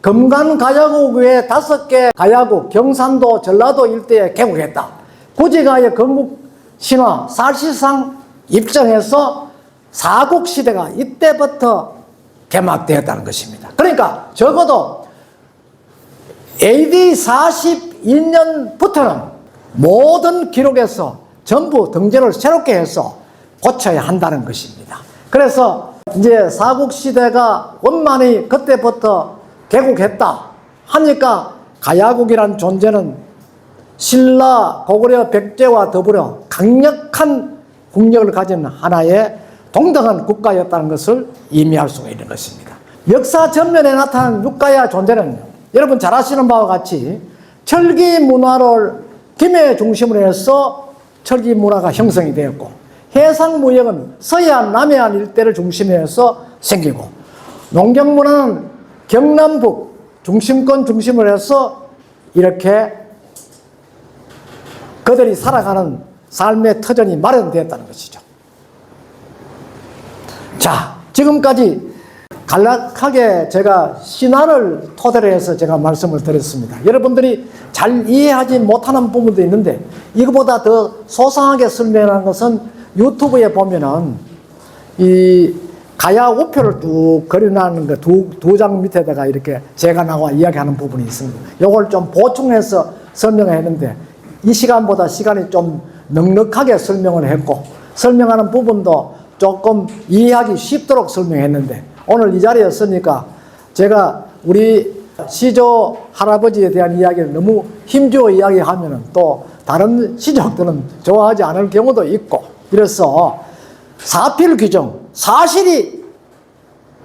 금간가야국 외에 5개 가야국 경산도 전라도 일대에 개국했다. 고지가의 건국 신화 사실상 입증해서 사국시대가 이때부터 개막되었다는 것입니다. 그러니까 적어도 AD 42년부터는 모든 기록에서 전부 등재를 새롭게 해서 고쳐야 한다는 것입니다. 그래서 이제 사국시대가 원만히 그때부터 개국했다 하니까 가야국이란 존재는 신라, 고구려, 백제와 더불어 강력한 국력을 가진 하나의 동등한 국가였다는 것을 의미할 수가 있는 것입니다. 역사 전면에 나타난 육가야 존재는 여러분 잘 아시는 바와 같이 철기 문화를 김해 중심으로 해서 철기 문화가 형성이 되었고 해상 무역은 서해안, 남해안 일대를 중심으로 해서 생기고 농경 문화는 경남북 중심권 중심으로 해서 이렇게 그들이 살아가는 삶의 터전이 마련되었다는 것이죠. 자, 지금까지 간략하게 제가 신안을 토대로 해서 제가 말씀을 드렸습니다. 여러분들이 잘 이해하지 못하는 부분도 있는데 이거보다 더 소상하게 설명하는 것은 유튜브에 보면은 이 가야 우표를 쭉 그려놓는 그 두 장 밑에다가 이렇게 제가 나와 이야기하는 부분이 있습니다. 요걸 좀 보충해서 설명을 했는데 이 시간보다 시간이 좀 넉넉하게 설명을 했고 설명하는 부분도 조금 이해하기 쉽도록 설명했는데 오늘 이 자리에 있으니까 제가 우리 시조 할아버지에 대한 이야기를 너무 힘주어 이야기하면은 또 다른 시족들은 좋아하지 않을 경우도 있고 이래서 사필 규정, 사실이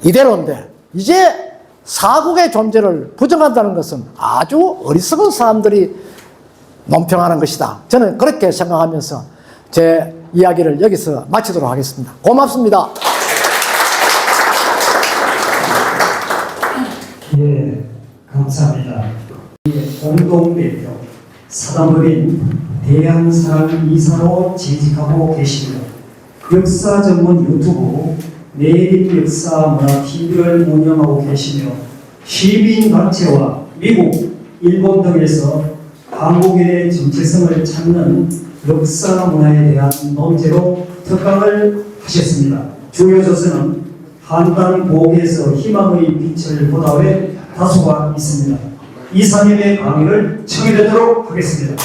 이대로인데 이제 사국의 존재를 부정한다는 것은 아주 어리석은 사람들이 논평하는 것이다. 저는 그렇게 생각하면서 제 이야기를 여기서 마치도록 하겠습니다. 고맙습니다. 예, 감사합니다. 공동대표 사단법인 대한사랑 이사로 재직하고 계시며 역사 전문 유튜브 내림 역사 문화 TV를 운영하고 계시며 시민단체와 미국, 일본 등에서 한국인의 정체성을 찾는 역사 문화에 대한 논제로 특강을 하셨습니다. 주요 저서는 한단보기에서 희망의 빛을 보다 외 다수가 있습니다. 이사님의 강의를 청해 듣도록 하겠습니다.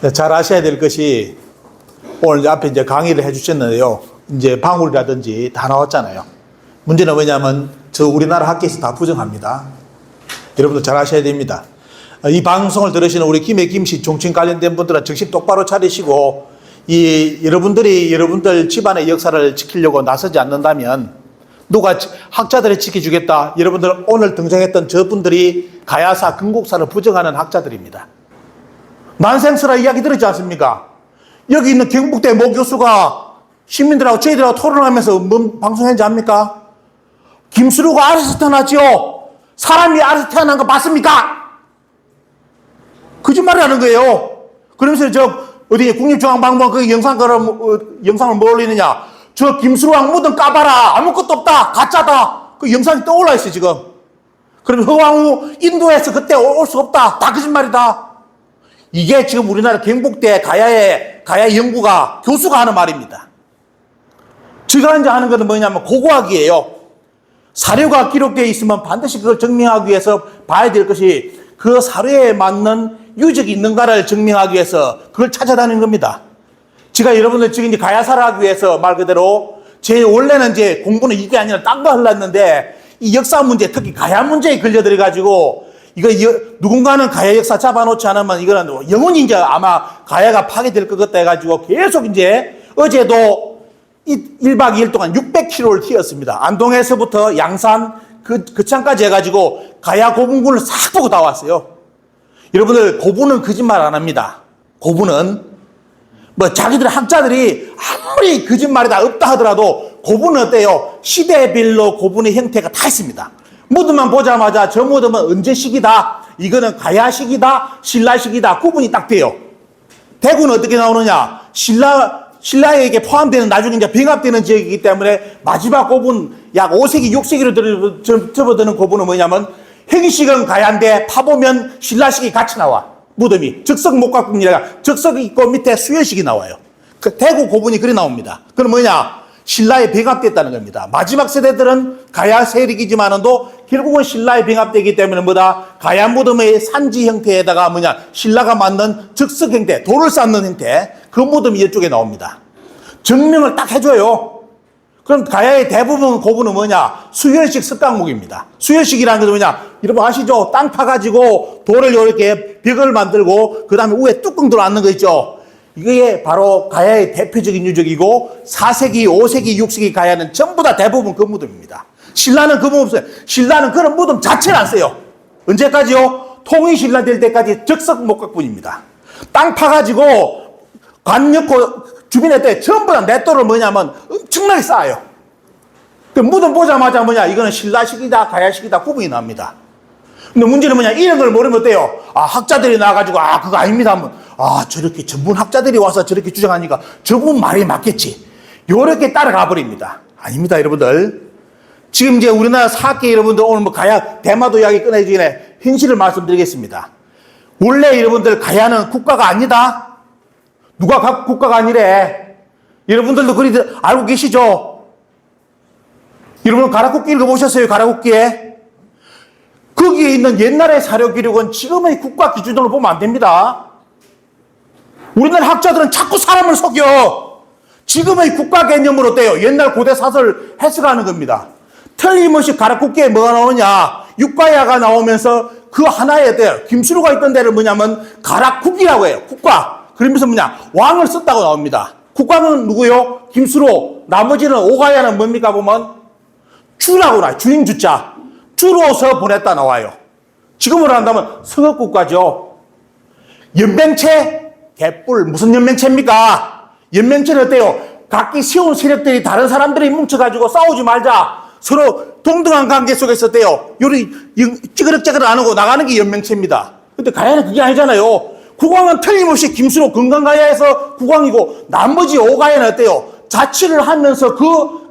네, 잘 아셔야 될 것이 오늘 앞에 이제 강의를 해주셨는데요. 이제 방울이라든지 다 나왔잖아요. 문제는 뭐냐면 저 우리나라 학계에서 다 부정합니다. 여러분들 잘 아셔야 됩니다. 이 방송을 들으시는 우리 김씨 종친 관련된 분들은 정신 똑바로 차리시고 여러분들이 여러분들 집안의 역사를 지키려고 나서지 않는다면 누가 학자들이 지켜주겠다. 여러분들 오늘 등장했던 저분들이 가야사, 건국사를 부정하는 학자들입니다. 난센스라 이야기 들었지 않습니까? 여기 있는 경북대 모 교수가 시민들하고 저희들하고 토론하면서 뭔 방송했는지 압니까? 김수루가 알아서 태어났지요. 사람이 알아서 태어난 거 맞습니까? 거짓말을 하는 거예요. 그러면서 어디 국립중앙박물관 그 영상을 뭐 올리느냐? 저 김수루왕 묻은 까봐라. 아무것도 없다. 가짜다. 그 영상이 떠올라 있어요, 지금. 그럼 허왕후 인도에서 그때 올 수 없다. 다 거짓말이다. 이게 지금 우리나라 경북대 가야 연구가 교수가 하는 말입니다. 제가 이제 하는 것은 뭐냐면 고고학이에요. 사료가 기록되어 있으면 반드시 그걸 증명하기 위해서 봐야 될 것이 그 사료에 맞는 유적이 있는가를 증명하기 위해서 그걸 찾아다니는 겁니다. 제가 여러분들 지금 이제 가야사를 하기 위해서 말 그대로 제 원래는 이제 공부는 이게 아니라 딴 거 하려는데 이 역사 문제, 특히 가야 문제에 걸려들어가지고 이거 누군가는 가야 역사 잡아놓지 않으면 이거는 영원히 이제 아마 가야가 파괴될 것 같다 해가지고 계속 이제 어제도 1박 2일 동안 600km를 튀었습니다. 안동에서부터 양산 거창까지 해가지고 가야 고분군을 싹 보고 다 왔어요. 여러분들 고분은 거짓말 안 합니다. 고분은 뭐 자기들 학자들이 아무리 거짓말이 다 없다 하더라도 고분은 어때요? 시대별로 고분의 형태가 다 있습니다. 무덤만 보자마자 저 무덤은 언제식이다, 이거는 가야식이다, 신라식이다 구분이 딱 돼요. 대구는 어떻게 나오느냐? 신라에게 포함되는 나중에 이제 병합되는 지역이기 때문에 마지막 고분 약 5세기 6세기로 접어드는 고분은 뭐냐면 행식은 가야인데 파보면 신라식이 같이 나와. 무덤이 적석목각분이라 적석이 있고 밑에 수혈식이 나와요. 그 대구 고분이 그리 나옵니다. 그럼 뭐냐? 신라에 병합됐다는 겁니다. 마지막 세대들은 가야 세력이지만은도 결국은 신라에 병합되기 때문에 뭐다? 가야 무덤의 산지 형태에다가 뭐냐? 신라가 만든 적석 형태, 돌을 쌓는 형태, 그 무덤이 이쪽에 나옵니다. 증명을 딱 해줘요. 그럼 가야의 대부분 고분은 뭐냐? 수혈식 석강목입니다. 수혈식이라는 것은 뭐냐? 여러분 아시죠? 땅 파가지고 돌을 이렇게 벽을 만들고 그 다음에 위에 뚜껑 들어앉는 거 있죠? 이게 바로 가야의 대표적인 유적이고 4세기, 5세기, 6세기 가야는 전부 다 대부분 그 무덤입니다. 신라는 그 무덤 없어요. 신라는 그런 무덤 자체를 안 써요. 언제까지요? 통일신라 될 때까지 적석목각뿐입니다. 땅 파가지고 관 넣고 주민의 때 전부 다 맷돌을 뭐냐면 엄청나게 쌓아요. 그 무덤 보자마자 뭐냐? 이거는 신라식이다, 가야식이다 구분이 납니다. 근데 문제는 뭐냐? 이런 걸 모르면 어때요? 아, 학자들이 나와가지고, 아, 그거 아닙니다 하면, 아, 저렇게 전문학자들이 와서 저렇게 주장하니까 저분 말이 맞겠지. 요렇게 따라가 버립니다. 아닙니다, 여러분들. 지금 이제 우리나라 사학계 여러분들 오늘 뭐 가야 대마도 이야기 꺼내기 전에 현실을 말씀드리겠습니다. 원래 여러분들 가야는 국가가 아니다. 누가 국가가 아니래. 여러분들도 그리 알고 계시죠? 여러분 가라국기 읽어보셨어요? 가라국기에? 거기에 있는 옛날의 사료 기록은 지금의 국가 기준으로 보면 안 됩니다. 우리나라 학자들은 자꾸 사람을 속여. 지금의 국가 개념으로 떼요. 옛날 고대 사설 해석하는 겁니다. 틀림없이 가락국기에 뭐가 나오느냐. 육가야가 나오면서 그 하나에 대해 김수로가 있던 데를 뭐냐면 가락국이라고 해요. 국가. 그러면서 뭐냐. 왕을 썼다고 나옵니다. 국가는 누구요? 김수로. 나머지는 오가야는 뭡니까 보면 주라고 나와요. 주인 주자. 주로서 보냈다 나와요. 지금으로 한다면 서역국가죠. 연맹체? 개뿔. 무슨 연맹체입니까? 연맹체는 어때요? 각기 세운 세력들이 다른 사람들이 뭉쳐가지고 싸우지 말자. 서로 동등한 관계 속에서 어때요? 요리 찌그럭찌그럭 안 하고 나가는 게 연맹체입니다. 근데 가야는 그게 아니잖아요. 국왕은 틀림없이 김수로 건강가야에서 국왕이고 나머지 오가야는 어때요? 자치를 하면서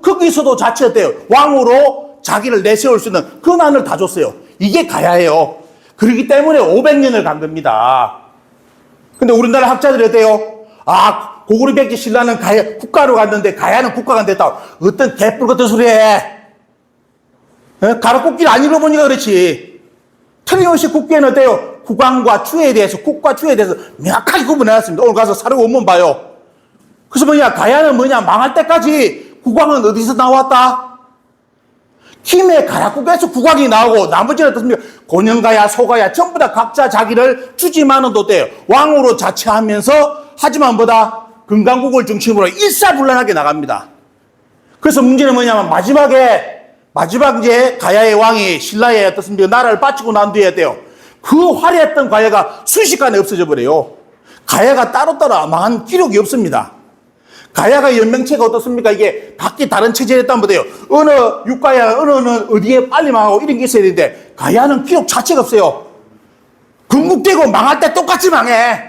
거기서도 자치 어때요? 왕으로 자기를 내세울 수 있는 그 난을 다 줬어요. 이게 가야예요. 그렇기 때문에 500년을 간 겁니다. 근데 우리나라 학자들이 어때요? 아, 고구려 백제 신라는 가야, 국가로 갔는데 가야는 국가가 안 됐다. 어떤 개뿔 같은 소리 해. 가락국기를 안 읽어보니까 그렇지. 틀림없이 국기에는 어때요? 국왕과 추에 대해서, 국가 추에 대해서 명확하게 구분해놨습니다. 오늘 가서 사료 원문 봐요. 그래서 뭐냐, 가야는 뭐냐, 망할 때까지 국왕은 어디서 나왔다? 김해 가락국에서 국왕이 나오고, 나머지는 어떻습니까? 곤영가야, 소가야, 전부 다 각자 자기를 주지만은 또 어때요? 왕으로 자처하면서, 하지만 뭐다? 건강국을 중심으로 일사불란하게 나갑니다. 그래서 문제는 뭐냐면, 마지막 이제 가야의 왕이 신라의 어떻습니까? 나라를 바치고 난 뒤에 어때요? 그 화려했던 가야가 순식간에 없어져 버려요. 가야가 따로따로 망한 기록이 없습니다. 가야가 연맹체가 어떻습니까? 이게 각기 다른 체제였다면 뭐돼요? 어느 육가야, 어느는 어디에 빨리 망하고 이런 게 있어야 되는데, 가야는 기록 자체가 없어요. 건국되고 망할 때 똑같이 망해.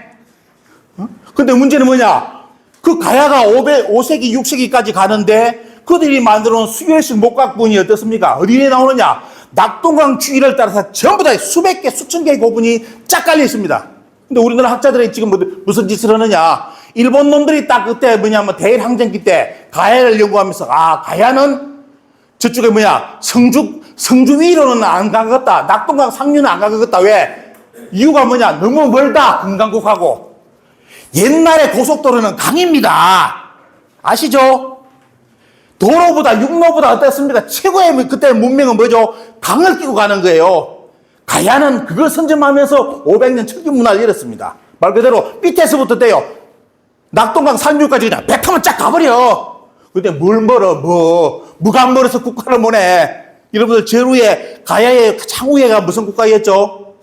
근데 문제는 뭐냐? 그 가야가 5세기, 6세기까지 가는데, 그들이 만들어 놓은 수열식 목각분이 어떻습니까? 어디에 나오느냐? 낙동강 주위를 따라서 전부 다 수백 개, 수천 개의 고분이 쫙 깔려 있습니다. 근데 우리나라 학자들이 지금 무슨 짓을 하느냐? 일본 놈들이 딱 그때 뭐냐면 대일항쟁기 때 가야를 연구하면서, 아, 가야는 저쪽에 성주 위로는 안 가겠다. 낙동강 상류는 안 가겠다. 왜? 이유가 뭐냐? 너무 멀다. 금강국하고. 옛날에 고속도로는 강입니다. 아시죠? 도로보다 육로보다 어땠습니까? 최고의 그때 문명은 뭐죠? 강을 끼고 가는 거예요. 가야는 그걸 선점하면서 500년 철기 문화를 열었습니다. 말 그대로 밑에서부터 떼요. 낙동강 상류까지 그냥 배 타면 쫙 가버려. 근데 뭘 멀어, 뭐가 안 멀어서 국가를 못해. 여러분들 제루의 가야의 창후예가 무슨 국가였죠?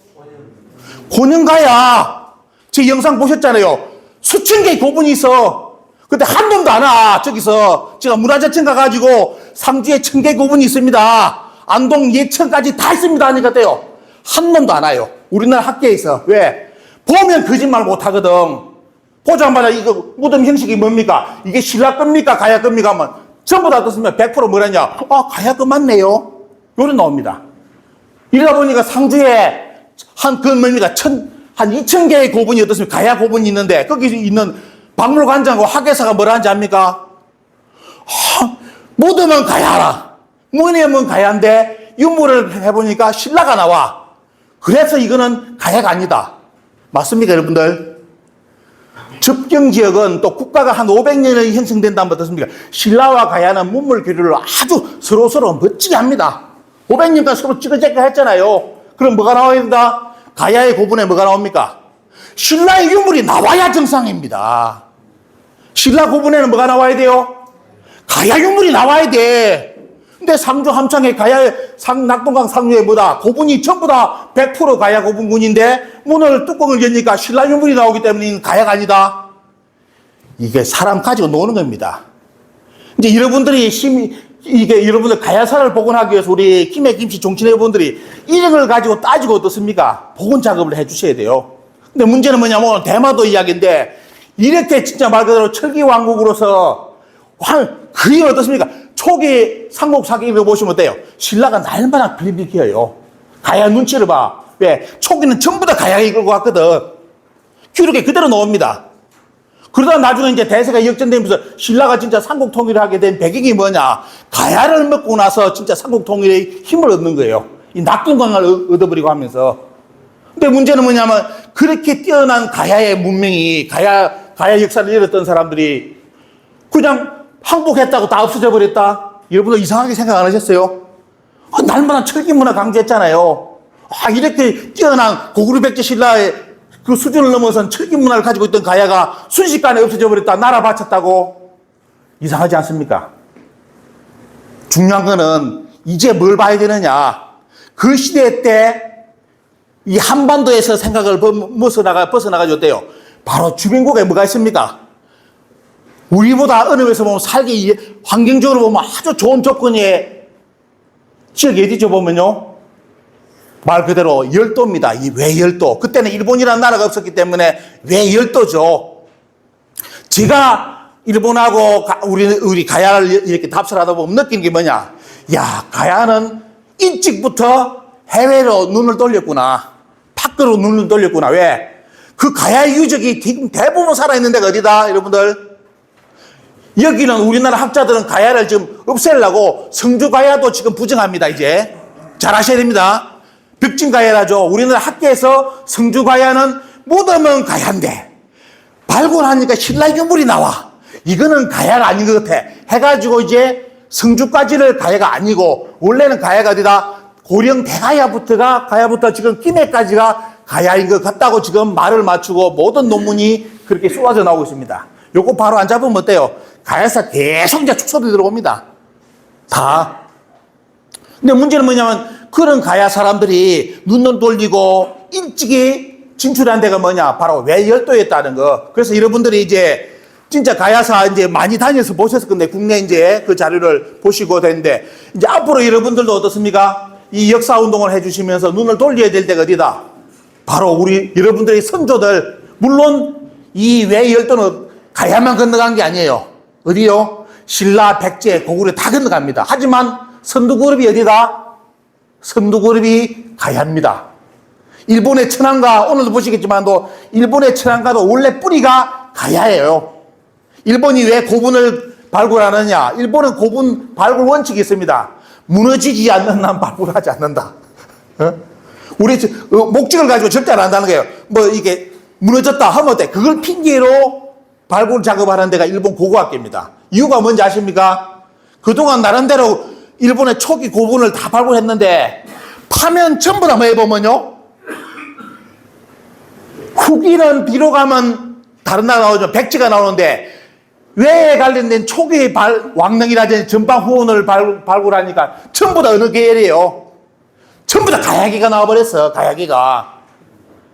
곤영가야. 제 영상 보셨잖아요. 수천 개의 고분이 있어. 근데 한 놈도 안 와. 저기서 제가 문화재청 가가지고 상주에 1000개 고분이 있습니다. 안동 예천까지 다 있습니다 하니까 돼요. 한 놈도 안 와요. 우리나라 학계에 있어. 왜? 보면 거짓말 못 하거든. 보자마자 이거 무덤 형식이 뭡니까? 이게 신라 겁니까? 가야 겁니까? 하면 전부 다 어떻습니까? 100% 뭐라냐? 아, 가야 거 맞네요. 요런 나옵니다. 이러다 보니까 상주에 한 2000개의 고분이 어떻습니까? 가야 고분이 있는데 거기 있는 박물관장과 학예사가 뭐라 하는지 압니까? 무덤은 가야라. 무덤은 가야인데 유물을 해보니까 신라가 나와. 그래서 이거는 가야가 아니다. 맞습니까, 여러분들? 접경지역은 또 국가가 한 500년이 형성된다면 어떻습니까? 신라와 가야는 문물 교류를 아주 서로서로 멋지게 합니다. 500년간 서로 찌그재그 했잖아요. 그럼 뭐가 나와야 된다? 가야의 고분에 뭐가 나옵니까? 신라의 유물이 나와야 정상입니다. 신라 고분에는 뭐가 나와야 돼요? 가야 유물이 나와야 돼. 근데 상주 함창의 가야 낙동강 상류에 뭐다? 고분이 전부 다 100% 가야 고분군인데 문을 뚜껑을 여니까 신라 유물이 나오기 때문에 가야가 아니다. 이게 사람 가지고 노는 겁니다. 이제 여러분들이 여러분들 가야사를 복원하기 위해서 우리 김해 김씨 종친회원분들이 이런 걸 가지고 따지고 어떻습니까? 복원 작업을 해 주셔야 돼요. 근데 문제는 뭐냐면 오늘 대마도 이야기인데 이렇게 진짜 말 그대로 철기왕국으로서 그게 어떻습니까? 초기 삼국 사기를 보시면 어때요? 신라가 날마다 빌비켜요. 가야 눈치를 봐. 왜? 초기는 전부 다 가야가 이끌고 갔거든. 기록에 그대로 나옵니다. 그러다 나중에 이제 대세가 역전되면서 신라가 진짜 삼국 통일을 하게 된 배경이 뭐냐? 가야를 먹고 나서 진짜 삼국 통일의 힘을 얻는 거예요. 이 낙동강을 얻어버리고 하면서. 근데 문제는 뭐냐면 그렇게 뛰어난 가야의 문명이 가야 역사를 이뤘던 사람들이 그냥 항복했다고 다 없어져 버렸다. 여러분들 이상하게 생각 안 하셨어요? 날마다 철기 문화 강조했잖아요. 이렇게 뛰어난 고구려 백제 신라의 그 수준을 넘어선 철기 문화를 가지고 있던 가야가 순식간에 없어져 버렸다. 나라 바쳤다고. 이상하지 않습니까? 중요한 거는 이제 뭘 봐야 되느냐. 그 시대 때 이 한반도에서 생각을 벗어나가지고 어때요? 바로 주변국에 뭐가 있습니까? 우리보다 어느 면에서 보면 살기 환경적으로 보면 아주 좋은 조건의 지역이 어디죠 보면요. 말 그대로 열도입니다. 이 외열도. 그때는 일본이라는 나라가 없었기 때문에 외열도죠. 제가 일본하고 우리 가야를 이렇게 답사를 하다 보면 느낀 게 뭐냐. 야, 가야는 일찍부터 해외로 눈을 돌렸구나. 밖으로 눈을 돌렸구나. 왜? 그 가야의 유적이 지금 대부분 살아있는 데가 어디다, 여러분들? 여기는 우리나라 학자들은 가야를 지금 없애려고 성주 가야도 지금 부정합니다, 이제. 잘 아셔야 됩니다. 벽진 가야라죠. 우리나라 학계에서 성주 가야는 무덤은 가야인데, 발굴하니까 신라 유물이 나와. 이거는 가야가 아닌 것 같아. 해가지고 이제 성주까지를 가야가 아니고, 원래는 가야가 어디다? 고령 가야부터 지금 김해까지가 가야인 것 같다고 지금 말을 맞추고 모든 논문이 그렇게 쏟아져 나오고 있습니다. 요거 바로 안 잡으면 어때요? 가야사 계속 이제 축소돼 들어옵니다. 다. 근데 문제는 뭐냐면 그런 가야 사람들이 눈을 돌리고 일찍이 진출한 데가 뭐냐? 바로 외열도였다는 거. 그래서 여러분들이 이제 진짜 가야사 이제 많이 다녀서 보셨을 건데 국내 이제 그 자료를 보시고 되는데 이제 앞으로 여러분들도 어떻습니까? 이 역사 운동을 해주시면서 눈을 돌려야 될 때가 어디다? 바로 우리 여러분들의 선조들. 물론 이 외열도는 가야만 건너간 게 아니에요. 어디요? 신라, 백제, 고구려 다 건너갑니다. 하지만 선두그룹이 어디다? 선두그룹이 가야입니다. 일본의 천황가, 오늘도 보시겠지만도 일본의 천황가도 원래 뿌리가 가야예요. 일본이 왜 고분을 발굴하느냐? 일본은 고분 발굴 원칙이 있습니다. 무너지지 않는 한 발굴하지 않는다. 우리 목적을 가지고 절대 안 한다는 거예요. 뭐 이게 무너졌다 하면 어때? 그걸 핑계로 발굴 작업하는 데가 일본 고고학계입니다. 이유가 뭔지 아십니까? 그동안 나름대로 일본의 초기 고분을 다 발굴했는데 파면 전부 다 뭐 해보면요. 후기는 비록 하면 다른 나라 나오죠. 백제가 나오는데 왜 관련된 초기 왕릉이라든지 전방 후원을 발굴하니까 전부 다 어느 계열이에요? 전부 다 가야기가 나와버렸어. 가야기가.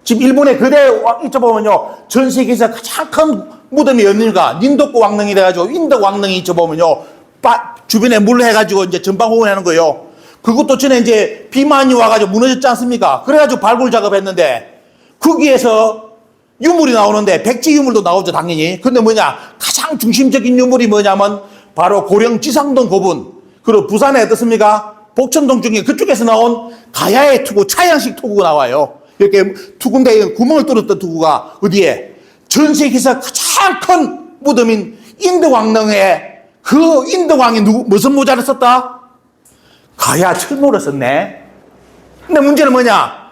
지금 일본의 그대 있어보면요. 전 세계에서 가장 큰 무덤이 어디가 닌도쿠 왕릉이 돼가지고 인덕 왕릉이 있어보면요. 주변에 물 해가지고 이제 전방 후원하는 거예요. 그것도 전에 이제 비만이 와가지고 무너졌지 않습니까? 그래가지고 발굴 작업했는데 거기에서 유물이 나오는데 백제 유물도 나오죠, 당연히. 근데 뭐냐? 가장 중심적인 유물이 뭐냐면 바로 고령 지상동 고분. 그리고 부산에 어떻습니까? 복천동 중에 그쪽에서 나온 가야의 투구, 차양식 투구가 나와요. 이렇게 두 군데에 구멍을 뚫었던 투구가 어디에? 전 세계에서 가장 큰 무덤인 인덕왕릉에 그 인덕왕이 무슨 모자를 썼다? 가야 철모를 썼네. 근데 문제는 뭐냐?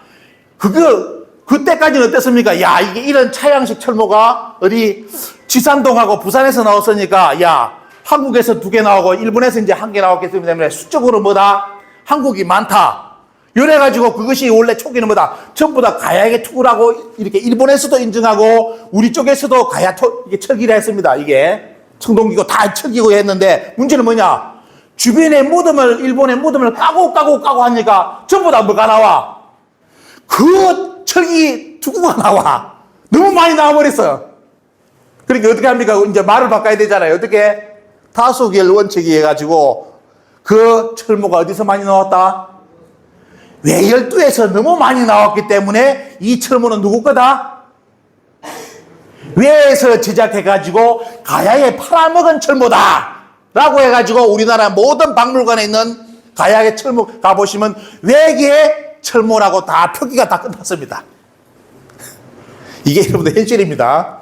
그때까지는 어땠습니까? 야, 이게 이런 차양식 철모가 어디 지산동하고 부산에서 나왔으니까, 야, 한국에서 2개 나오고 일본에서 이제 1개 나왔기 때문에 수적으로 뭐다? 한국이 많다. 이래가지고 그것이 원래 초기는 뭐다? 전부 다 가야의 투구라고 이렇게 일본에서도 인정하고 우리 쪽에서도 이게 철기라 했습니다. 이게 청동기고 다 철기고 했는데 문제는 뭐냐? 주변의 무덤을, 일본의 무덤을 까고 하니까 전부 다 뭐가 나와? 그 철기 투구가 나와. 너무 많이 나와버렸어. 그러니까 어떻게 합니까? 이제 말을 바꿔야 되잖아요. 어떻게? 다수결 원칙이 해가지고 그 철모가 어디서 많이 나왔다? 외열도에서 너무 많이 나왔기 때문에 이 철모는 누구 거다? 외에서 제작해가지고 가야에 팔아먹은 철모다 라고 해가지고 우리나라 모든 박물관에 있는 가야의 철모 가보시면 외계의 철모라고 다 표기가 다 끝났습니다. 이게 여러분들 현실입니다.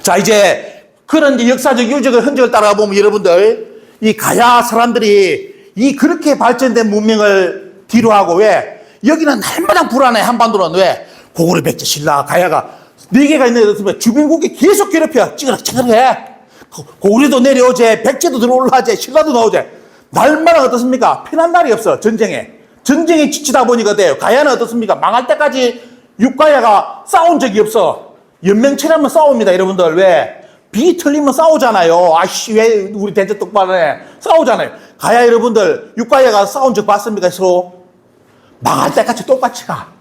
자, 이제 그런 이제 역사적 유적의 흔적을 따라가 보면 여러분들 이 가야 사람들이 이 그렇게 발전된 문명을 뒤로하고 왜 여기는 날마다 불안해. 한반도는 왜 고구려 백제 신라 가야가 4개가 있는데 주변국이 계속 괴롭혀. 찌그락찌그락해. 고구려도 내려오제, 백제도 들어올라제, 신라도 나오제. 날마다 어떻습니까? 편한 날이 없어. 전쟁에 지치다 보니까 돼요. 가야는 어떻습니까? 망할 때까지 육가야가 싸운 적이 없어. 연맹체라면 싸웁니다, 여러분들. 왜? 비 틀리면 싸우잖아요. 아씨, 왜 우리 대제 똑바로 해? 싸우잖아요. 가야 여러분들, 육가야가 싸운 적 봤습니까, 서로? 망할 때까지 똑같이 가.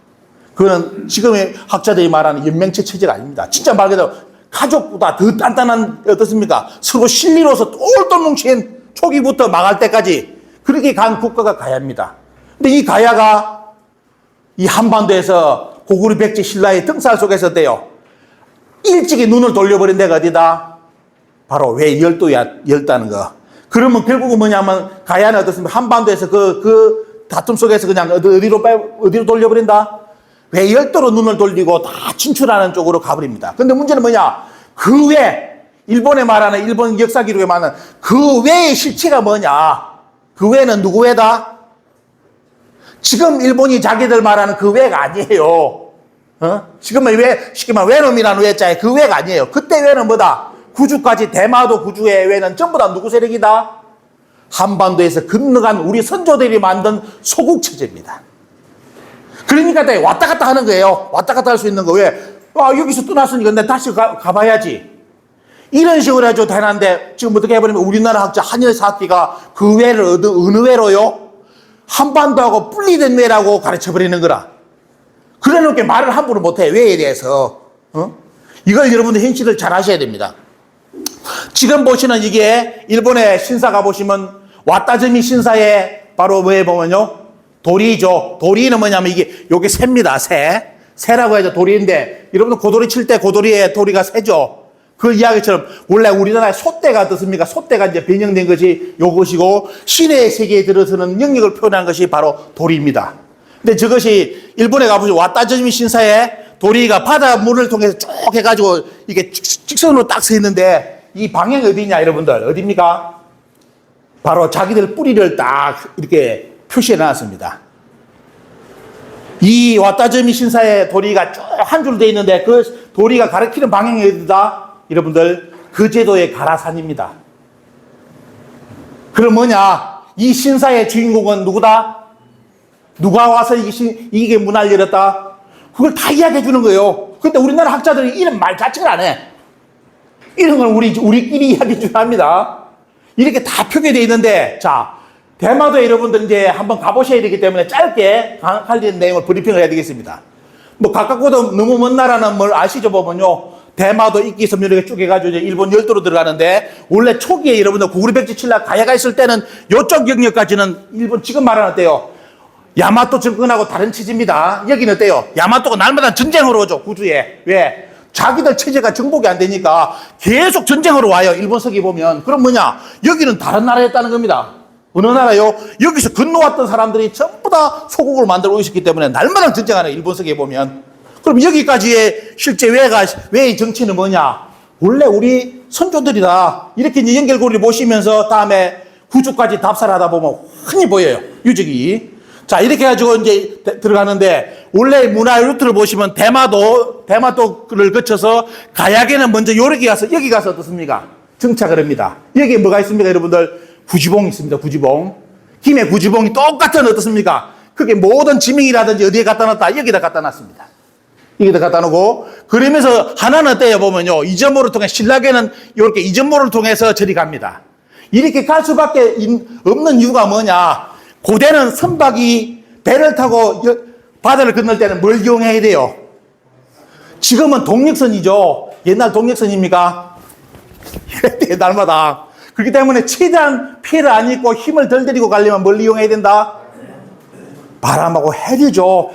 그거는 지금의 학자들이 말하는 연맹체 체제가 아닙니다. 진짜 말 그대로 가족보다 더 단단한, 어떻습니까? 서로 실리로서 똘똘 뭉친 초기부터 망할 때까지 그렇게 간 국가가 가야입니다. 근데 이 가야가 이 한반도에서 고구려 백제 신라의 등살 속에서 돼요. 일찍이 눈을 돌려버린 데가 어디다? 바로 왜 열다는 거. 그러면 결국은 뭐냐면 가야는 어떻습니까? 한반도에서 그 다툼 속에서 그냥 어디로 돌려버린다? 왜 열도로 눈을 돌리고 다 진출하는 쪽으로 가버립니다. 근데 문제는 뭐냐? 그 외, 일본에 말하는, 일본 역사 기록에 말하는 그 외의 실체가 뭐냐? 그 외는 누구 외다? 지금 일본이 자기들 말하는 그 외가 아니에요. 지금은 왜, 쉽게 말하면 외놈이라는 외자에 그 외가 아니에요. 그때 외는 뭐다? 구주까지, 대마도 구주의 외는 전부 다 누구 세력이다? 한반도에서 건너간 우리 선조들이 만든 소국체제입니다. 그러니까 왔다 갔다 하는 거예요. 왔다 갔다 할 수 있는 거. 왜? 여기서 떠났으니까 내가 다시 가봐야지. 이런 식으로 해도 되는데 지금 어떻게 해버리면 우리나라 학자 한일사학기가 그 외를 어느 외로요? 한반도하고 분리된 외라고 가르쳐버리는 거라. 그래놓게 말을 함부로 못해. 외에 대해서. 이걸 여러분들 현실을 잘 아셔야 됩니다. 지금 보시는 이게 일본의 신사 가보시면 와타즈미 신사에 바로 뭐에 보면요. 도리죠. 도리는 뭐냐면 요게 새입니다. 새. 새라고 해서 도리인데 여러분들 고도리 칠 때 고도리에 도리가 새죠. 그 이야기처럼 원래 우리나라의 소떼가 어떻습니까? 소떼가 이제 변형된 것이 요것이고 신의 세계에 들어서는 영역을 표현한 것이 바로 도리입니다. 근데 저것이 일본에 가보시면 와타즈미 신사에 도리가 바닷물을 통해서 쭉 해가지고 이게 직선으로 딱 서 있는데 이 방향이 어디냐 여러분들 어디입니까? 바로 자기들 뿌리를 딱 이렇게 표시해 놨습니다. 이 와타즈미 신사의 도리가 쭉 한 줄 돼 있는데 그 도리가 가리키는 방향이 어디다? 여러분들 그 제도의 가라산입니다. 그럼 뭐냐? 이 신사의 주인공은 누구다? 누가 와서 이게 문화를 열었다? 그걸 다 이야기해 주는 거예요. 근데 우리나라 학자들이 이런 말 자체를 안 해. 이런 걸 우리끼리 이야기 좀 합니다. 이렇게 다 표기되어 있는데, 자, 대마도 여러분들 이제 한번 가보셔야 되기 때문에 짧게 관련 내용을 브리핑을 해야 되겠습니다. 뭐 가깝고도 너무 먼 나라는 뭘 아시죠? 보면요. 대마도 이끼 섬 이렇게 쭉 해가지고 이제 일본 열도로 들어가는데, 원래 초기에 여러분들 고구려 백제 신라 가야가 있을 때는 요쪽 영역까지는 일본 지금 말하는 어때요? 야마토 정권하고 다른 체제입니다. 여기는 어때요? 야마토가 날마다 전쟁으로 오죠, 구주에. 왜? 자기들 체제가 정복이 안 되니까 계속 전쟁으로 와요, 일본서기 보면. 그럼 뭐냐? 여기는 다른 나라였다는 겁니다. 어느 나라요? 여기서 건너왔던 사람들이 전부 다 소국을 만들어 오셨기 때문에 날마다 전쟁하는 일본서기에 보면. 그럼 여기까지의 실제 외의 정치는 뭐냐? 원래 우리 선조들이다. 이렇게 이제 연결고리를 보시면서 다음에 구주까지 답사하다 보면 흔히 보여요, 유적이. 자, 이렇게 해가지고 이제 들어가는데, 원래 문화 루트를 보시면 대마도를 거쳐서 가야계는 먼저 여기 가서 어떻습니까? 정착을 합니다. 여기에 뭐가 있습니까, 여러분들? 구지봉이 있습니다, 구지봉. 김해 구지봉이 똑같은 어떻습니까? 그게 모든 지명이라든지 어디에 갖다 놨다? 여기다 갖다 놨습니다. 여기다 갖다 놓고, 그러면서 하나는 어때요? 보면요. 이전모를 통해, 신라계는 이렇게 이전모를 통해서 저리 갑니다. 이렇게 갈 수밖에 없는 이유가 뭐냐? 고대는 선박이 배를 타고 바다를 건널 때는 뭘 이용해야 돼요? 지금은 동력선이죠. 옛날 동력선입니까? 날마다. 그렇기 때문에 최대한 피해를 안 입고 힘을 덜 들이고 가려면 뭘 이용해야 된다? 바람하고 해류죠.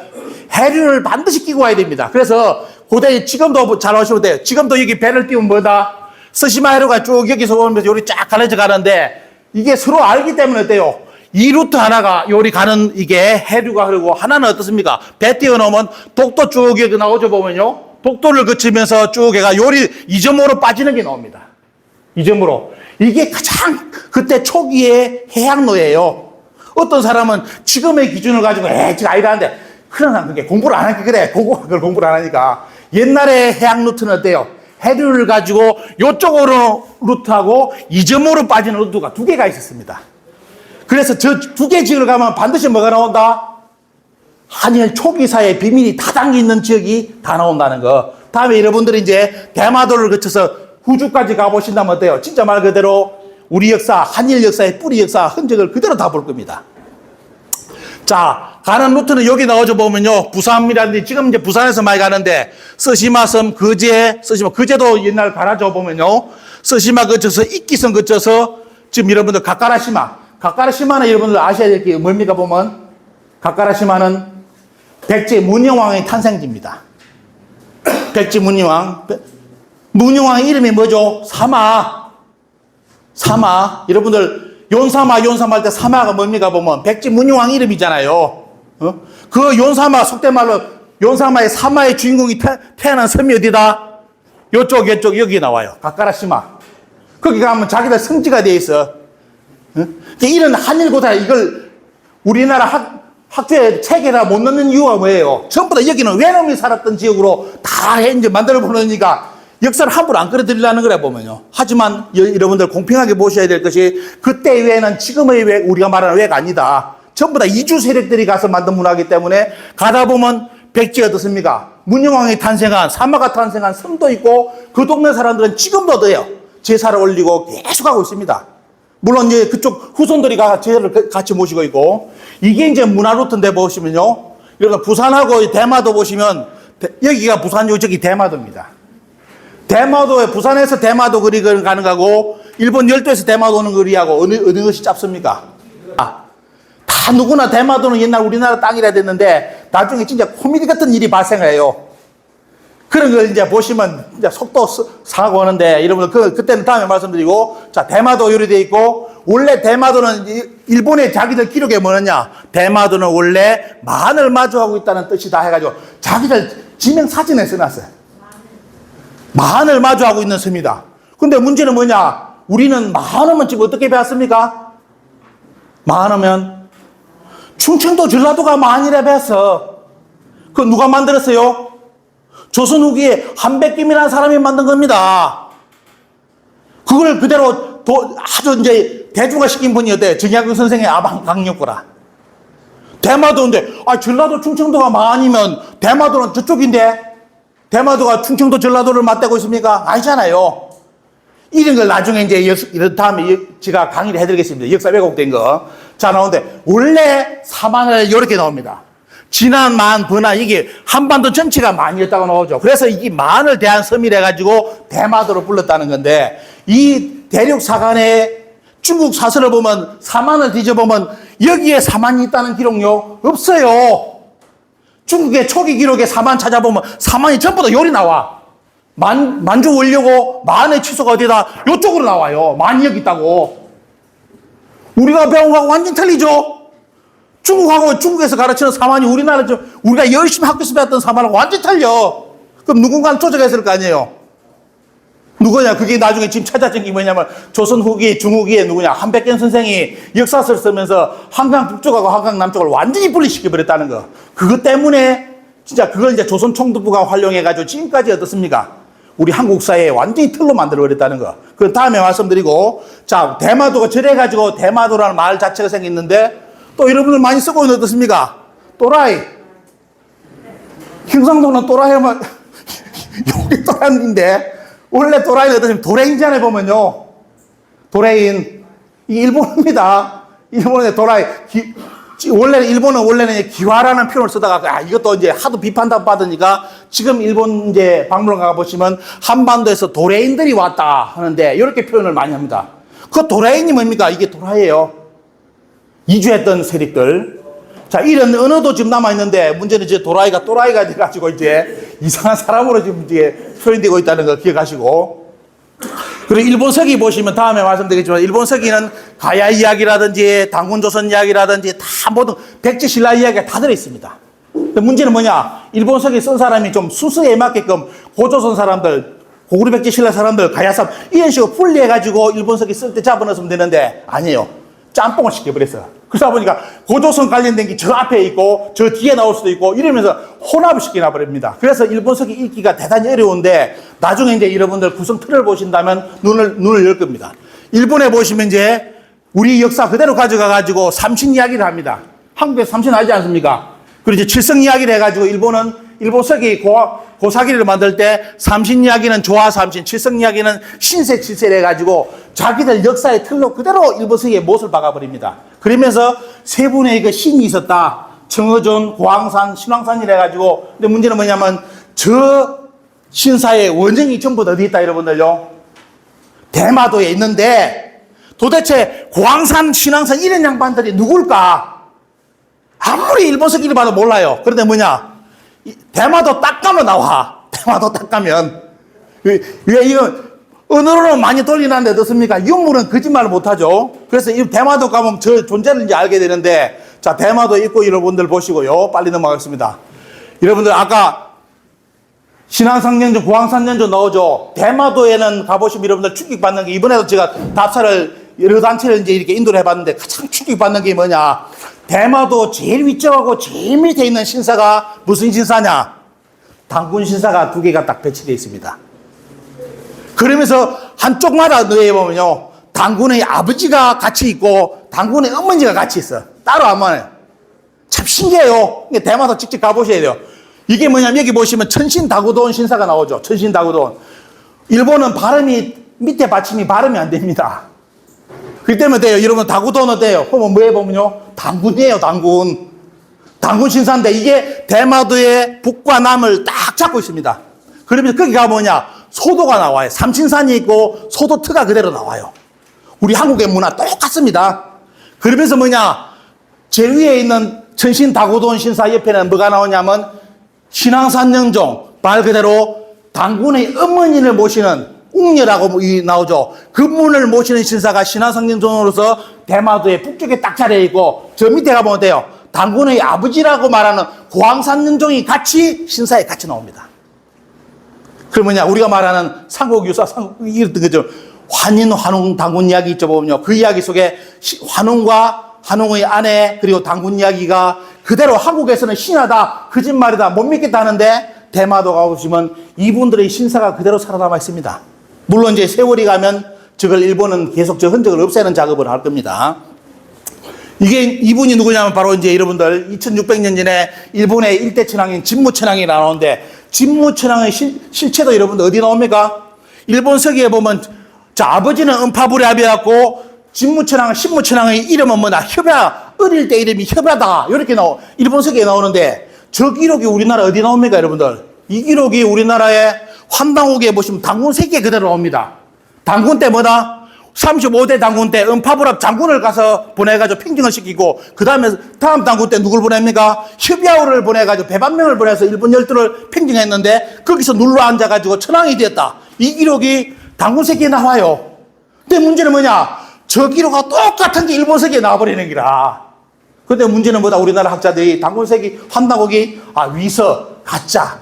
해류를 반드시 끼고 와야 됩니다. 그래서 고대 지금도 잘 오시면 돼요. 지금도 여기 배를 띄우면 뭐다? 스시마 해류가 쭉 여기서 오면서 요리 쫙 갈라져 가는데 이게 서로 알기 때문에 어때요? 이 루트 하나가 요리 가는 이게 해류가 흐르고 하나는 어떻습니까? 배 띄워놓으면 독도 쭉 여기 나오죠 보면요. 독도를 거치면서 쭉 해가 요리 이점으로 빠지는 게 나옵니다. 이점으로. 이게 가장 그때 초기의 해양로예요. 어떤 사람은 지금의 기준을 가지고 지금 아니라는데 그러나 그게 공부를 안 하니까 그래. 그걸 공부를 안 하니까. 옛날에 해양 루트는 어때요? 해류를 가지고 요쪽으로 루트하고 이점으로 빠지는 루트가 두 개가 있었습니다. 그래서 저 두 개 지역을 가면 반드시 뭐가 나온다? 한일 초기사의 비밀이 다 담겨있는 지역이 다 나온다는 거. 다음에 여러분들이 이제 대마도를 거쳐서 후주까지 가보신다면 어때요? 진짜 말 그대로 우리 역사, 한일 역사의 뿌리 역사 흔적을 그대로 다 볼 겁니다. 자, 가는 루트는 여기 나오죠 보면요. 부산이라든지 지금 이제 부산에서 많이 가는데 서시마섬, 거제도 옛날 가라죠 보면요. 서시마 거쳐서 이끼섬 거쳐서 지금 여러분들 가까라시마는 여러분들 아셔야 될 게 뭡니까 보면 가까라시마는 백제 문영왕의 탄생지입니다. 백제 문영왕. 문영왕의 이름이 뭐죠? 사마. 여러분들 용사마 할 때 사마가 뭡니까 보면 백제 문영왕 이름이잖아요. 그 용사마 속된 말로 용사마의 사마의 주인공이 태어난 섬이 어디다? 요쪽 여기 나와요. 가까라시마. 거기 가면 자기들 성지가 돼 있어. 이런 한일고사 이걸 우리나라 학교에 책에다 못 넣는 이유가 뭐예요? 전부 다 여기는 외놈이 살았던 지역으로 다 이제 만들어 보니까 역사를 함부로 안 끌어들이려는 거라 보면요. 하지만 여러분들 공평하게 보셔야 될 것이 그때 외는 지금의 외, 우리가 말하는 외가 아니다. 전부 다 이주 세력들이 가서 만든 문화이기 때문에 가다 보면 백제 어떻습니까? 문영왕이 탄생한 사마가 탄생한 섬도 있고 그 동네 사람들은 지금도 어때요? 제사를 올리고 계속하고 있습니다. 물론 이제 그쪽 후손들이 제사를 같이 모시고 있고 이게 이제 문화 루트인데 보시면요. 여러분 부산하고 대마도 보시면 여기가 부산이고 저기 대마도입니다. 대마도에 부산에서 대마도 거리 가는 거하고 일본 열도에서 대마도 오는 거리하고 어느 것이 짧습니까? 다 누구나 대마도는 옛날 우리나라 땅이라 됐는데 나중에 진짜 코미디 같은 일이 발생해요. 그런 걸 이제 보시면 이제 속도 사고 하는데 여러분들 그때는 다음에 말씀드리고 자 대마도 요리되어 있고 원래 대마도는 일본의 자기들 기록에 뭐냐 대마도는 원래 만을 마주하고 있다는 뜻이다 해가지고 자기들 지명 사진에 써놨어요. 만을 마주하고 있는 섬이다. 근데 문제는 뭐냐 우리는 만하면 지금 어떻게 배웠습니까? 만하면 충청도 전라도가 만이라 배웠어. 그거 누가 만들었어요? 조선 후기에 한백김이라는 사람이 만든 겁니다. 그걸 그대로 아주 이제 대중화시킨 분이 어때? 정약용 선생의 아방강력고라. 대마도인데, 전라도 충청도가 많이면 대마도는 저쪽인데, 대마도가 충청도 전라도를 맞대고 있습니까? 아니잖아요. 이런 걸 나중에 이제 다음에 제가 강의를 해드리겠습니다. 역사 왜곡된 거. 자, 나오는데, 원래 사만을 이렇게 나옵니다. 지난 만, 번화, 이게 한반도 전체가 만이었다고 나오죠. 그래서 이 만을 대한 섬이라 해가지고 대마도로 불렀다는 건데, 이 대륙 사간에 중국 사설을 보면, 사만을 뒤져보면, 여기에 사만이 있다는 기록요? 없어요. 중국의 초기 기록에 사만 찾아보면, 사만이 전부 다 요리 나와. 만주 원료고, 만의 취소가 어디다? 요쪽으로 나와요. 만이 여기 있다고. 우리가 배운 거하고 완전 틀리죠? 중국하고 중국에서 가르치는 사만이 우리가 열심히 학교에서 배웠던 사만하고 완전 틀려. 그럼 누군가는 조작했을 거 아니에요? 누구냐? 그게 나중에 지금 찾아진 게 뭐냐면 조선 후기, 중후기에 누구냐? 한백견 선생이 역사서를 쓰면서 한강 북쪽하고 한강 남쪽을 완전히 분리시켜버렸다는 거. 그것 때문에 진짜 그걸 이제 조선 총독부가 활용해가지고 지금까지 어떻습니까? 우리 한국 사회에 완전히 틀로 만들어버렸다는 거. 그 다음에 말씀드리고 자 대마도가 저래가지고 대마도라는 말 자체가 생겼는데 또 여러분들 많이 쓰고 있는 어떻습니까? 또라이. 경상도는 또라이 하면 여기 또라이인데 원래 또라이는 어떠냐면 도레인전에 보면요. 도레인. 이게 일본입니다. 일본의 도라이. 원래는 기화라는 표현을 쓰다가 이것도 이제 하도 비판도 받으니까 지금 일본 이제 박물관 가보시면 한반도에서 도레인들이 왔다 하는데 이렇게 표현을 많이 합니다. 그 도레인이 뭡니까? 이게 도라이예요. 이주했던 세력들. 자, 이런 언어도 지금 남아있는데, 문제는 이제 또라이가 돼가지고 이제 이상한 사람으로 지금 이제 표현되고 있다는 거 기억하시고. 그리고 일본 서기 보시면 다음에 말씀드리겠지만 일본 서기는 가야 이야기라든지 당군조선 이야기라든지 다 모든 백제신라 이야기가 다 들어있습니다. 근데 문제는 뭐냐? 일본 서기 쓴 사람이 좀 수수에 맞게끔 고조선 사람들, 고구려 백제신라 사람들, 가야 사람 이런 식으로 분리해가지고 일본 서기 쓸 때 잡아넣으면 되는데 아니에요. 짬뽕을 시켜버렸어요. 그러다 보니까 고조선 관련된 게 저 앞에 있고 저 뒤에 나올 수도 있고 이러면서 혼합을 시켜놔버립니다. 그래서 일본 서기 읽기가 대단히 어려운데 나중에 이제 여러분들 구성 틀을 보신다면 눈을 열 겁니다. 일본에 보시면 이제 우리 역사 그대로 가져가가지고 삼신 이야기를 합니다. 한국에서 삼신 알지 않습니까? 그리고 이제 칠성 이야기를 해가지고 일본 서기 고사기를 만들 때 삼신 이야기는 조화삼신, 칠성 이야기는 신세 칠세를 해가지고 자기들 역사의 틀로 그대로 일본 서기의 못을 박아버립니다. 그러면서 세 분의 그 신이 있었다. 청어존, 고항산, 신왕산이라 해가지고. 근데 문제는 뭐냐면 저 신사의 원정이 전부 어디 있다 여러분들요? 대마도에 있는데 도대체 고항산, 신왕산 이런 양반들이 누굴까? 아무리 일본 서기를 봐도 몰라요. 그런데 뭐냐? 대마도 딱 가면 나와. 대마도 딱 가면. 왜 이거 언어로는 많이 돌리는데 어떻습니까? 유물은 거짓말을 못하죠. 그래서 이 대마도 가면 저 존재를 이제 알게 되는데, 자, 대마도 있고 여러분들 보시고요. 빨리 넘어가겠습니다. 여러분들 아까 신앙상년전, 고항산년전 나오죠. 대마도에는 가보시면 여러분들 충격받는 게 이번에도 제가 답사를 여러 단체를 이제 이렇게 인도를 해봤는데 가장 충격받는 게 뭐냐? 대마도 제일 위쪽하고 제일 밑에 있는 신사가 무슨 신사냐? 당군 신사가 2개가 딱 배치되어 있습니다. 그러면서 한쪽마다 너에 보면요, 당군의 아버지가 같이 있고 당군의 어머니가 같이 있어. 따로 안 만해. 참 신기해요. 대마도 직접 가보셔야 돼요. 이게 뭐냐면 여기 보시면 천신다구돈 신사가 나오죠. 천신다구돈. 일본은 발음이 밑에 받침이 발음이 안 됩니다. 그렇기 때문에 돼요. 여러분 다구돈은 돼요. 그러면 뭐해 보면요, 당군이에요. 당군. 당군 신사인데 이게 대마도의 북과 남을 딱 잡고 있습니다. 그러면 거기가 뭐냐? 소도가 나와요. 삼신산이 있고 소도트가 그대로 나와요. 우리 한국의 문화 똑같습니다. 그러면서 뭐냐? 제일 위에 있는 천신다구돈 신사 옆에는 뭐가 나오냐면 신앙산영종, 말 그대로 당군의 어머니를 모시는 웅녀라고 나오죠. 그분을 모시는 신사가 신앙산영종으로서 대마도의 북쪽에 딱 자리에 있고 저 밑에 가보면 돼요. 당군의 아버지라고 말하는 고항산영종이 같이 신사에 같이 나옵니다. 그 뭐냐? 우리가 말하는 삼국유사, 이랬던 거죠. 환인, 환웅, 당군 이야기 있죠, 보면요. 그 이야기 속에 환웅과 환웅의 아내, 그리고 당군 이야기가 그대로 한국에서는 신하다, 거짓말이다, 못 믿겠다 하는데 대마도 가보시면 이분들의 신사가 그대로 살아남아 있습니다. 물론 이제 세월이 가면 저걸 일본은 계속 저 흔적을 없애는 작업을 할 겁니다. 이분이 누구냐면 바로 이제 여러분들 2600년 전에 일본의 일대 천황인 진무천황이 나오는데 진무천황의 실체도 여러분들 어디 나옵니까? 일본 서기에 보면 자, 아버지는 은파부랴비였고 진무천황, 신무천황의 이름은 뭐냐? 협야, 어릴 때 이름이 협야다. 이렇게 일본 서기에 나오는데 저 기록이 우리나라 어디 나옵니까, 여러분들? 이 기록이 우리나라의 환당옥에 보시면 당군 3개 그대로 나옵니다. 당군 때 뭐다? 35대 당군 때 은파부랍 장군을 가서 보내가지고 팽정을 시키고 그 다음에 다음 당군 때 누굴 보냅니까? 협야우를 보내가지고 배반명을 보내서 일본 열도를 팽정했는데 거기서 눌러 앉아가지고 천황이 되었다. 이 기록이 당군 3개에 나와요. 근데 문제는 뭐냐? 저 기록과 똑같은 게 일본 서기에 나와버리는 기라. 근데 문제는 뭐다? 우리나라 학자들이 당군 서기 환당옥이 위서, 가짜.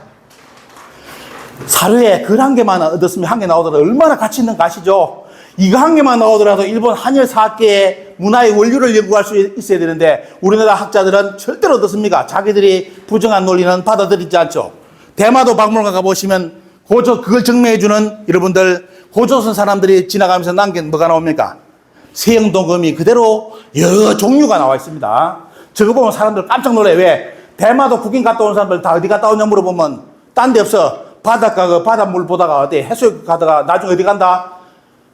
사료에 글 1개만 얻었으면 1개 나오더라도 얼마나 가치 있는 거 아시죠? 이거 1개만 나오더라도 일본 한일 사학계의 문화의 원류를 연구할 수 있어야 되는데 우리나라 학자들은 절대로 어떻습니까? 자기들이 부정한 논리는 받아들이지 않죠. 대마도 박물관 가보시면 그걸 증명해주는 여러분들 고조선 사람들이 지나가면서 남긴 뭐가 나옵니까? 세영동금이 그대로 여러 종류가 나와 있습니다. 저거 보면 사람들 깜짝 놀래. 왜? 대마도 국인 갔다 온 사람들 다 어디 갔다 오냐 물어보면 딴 데 없어. 바닷가 바닷물 보다가 어디 해수욕 가다가 나중에 어디 간다?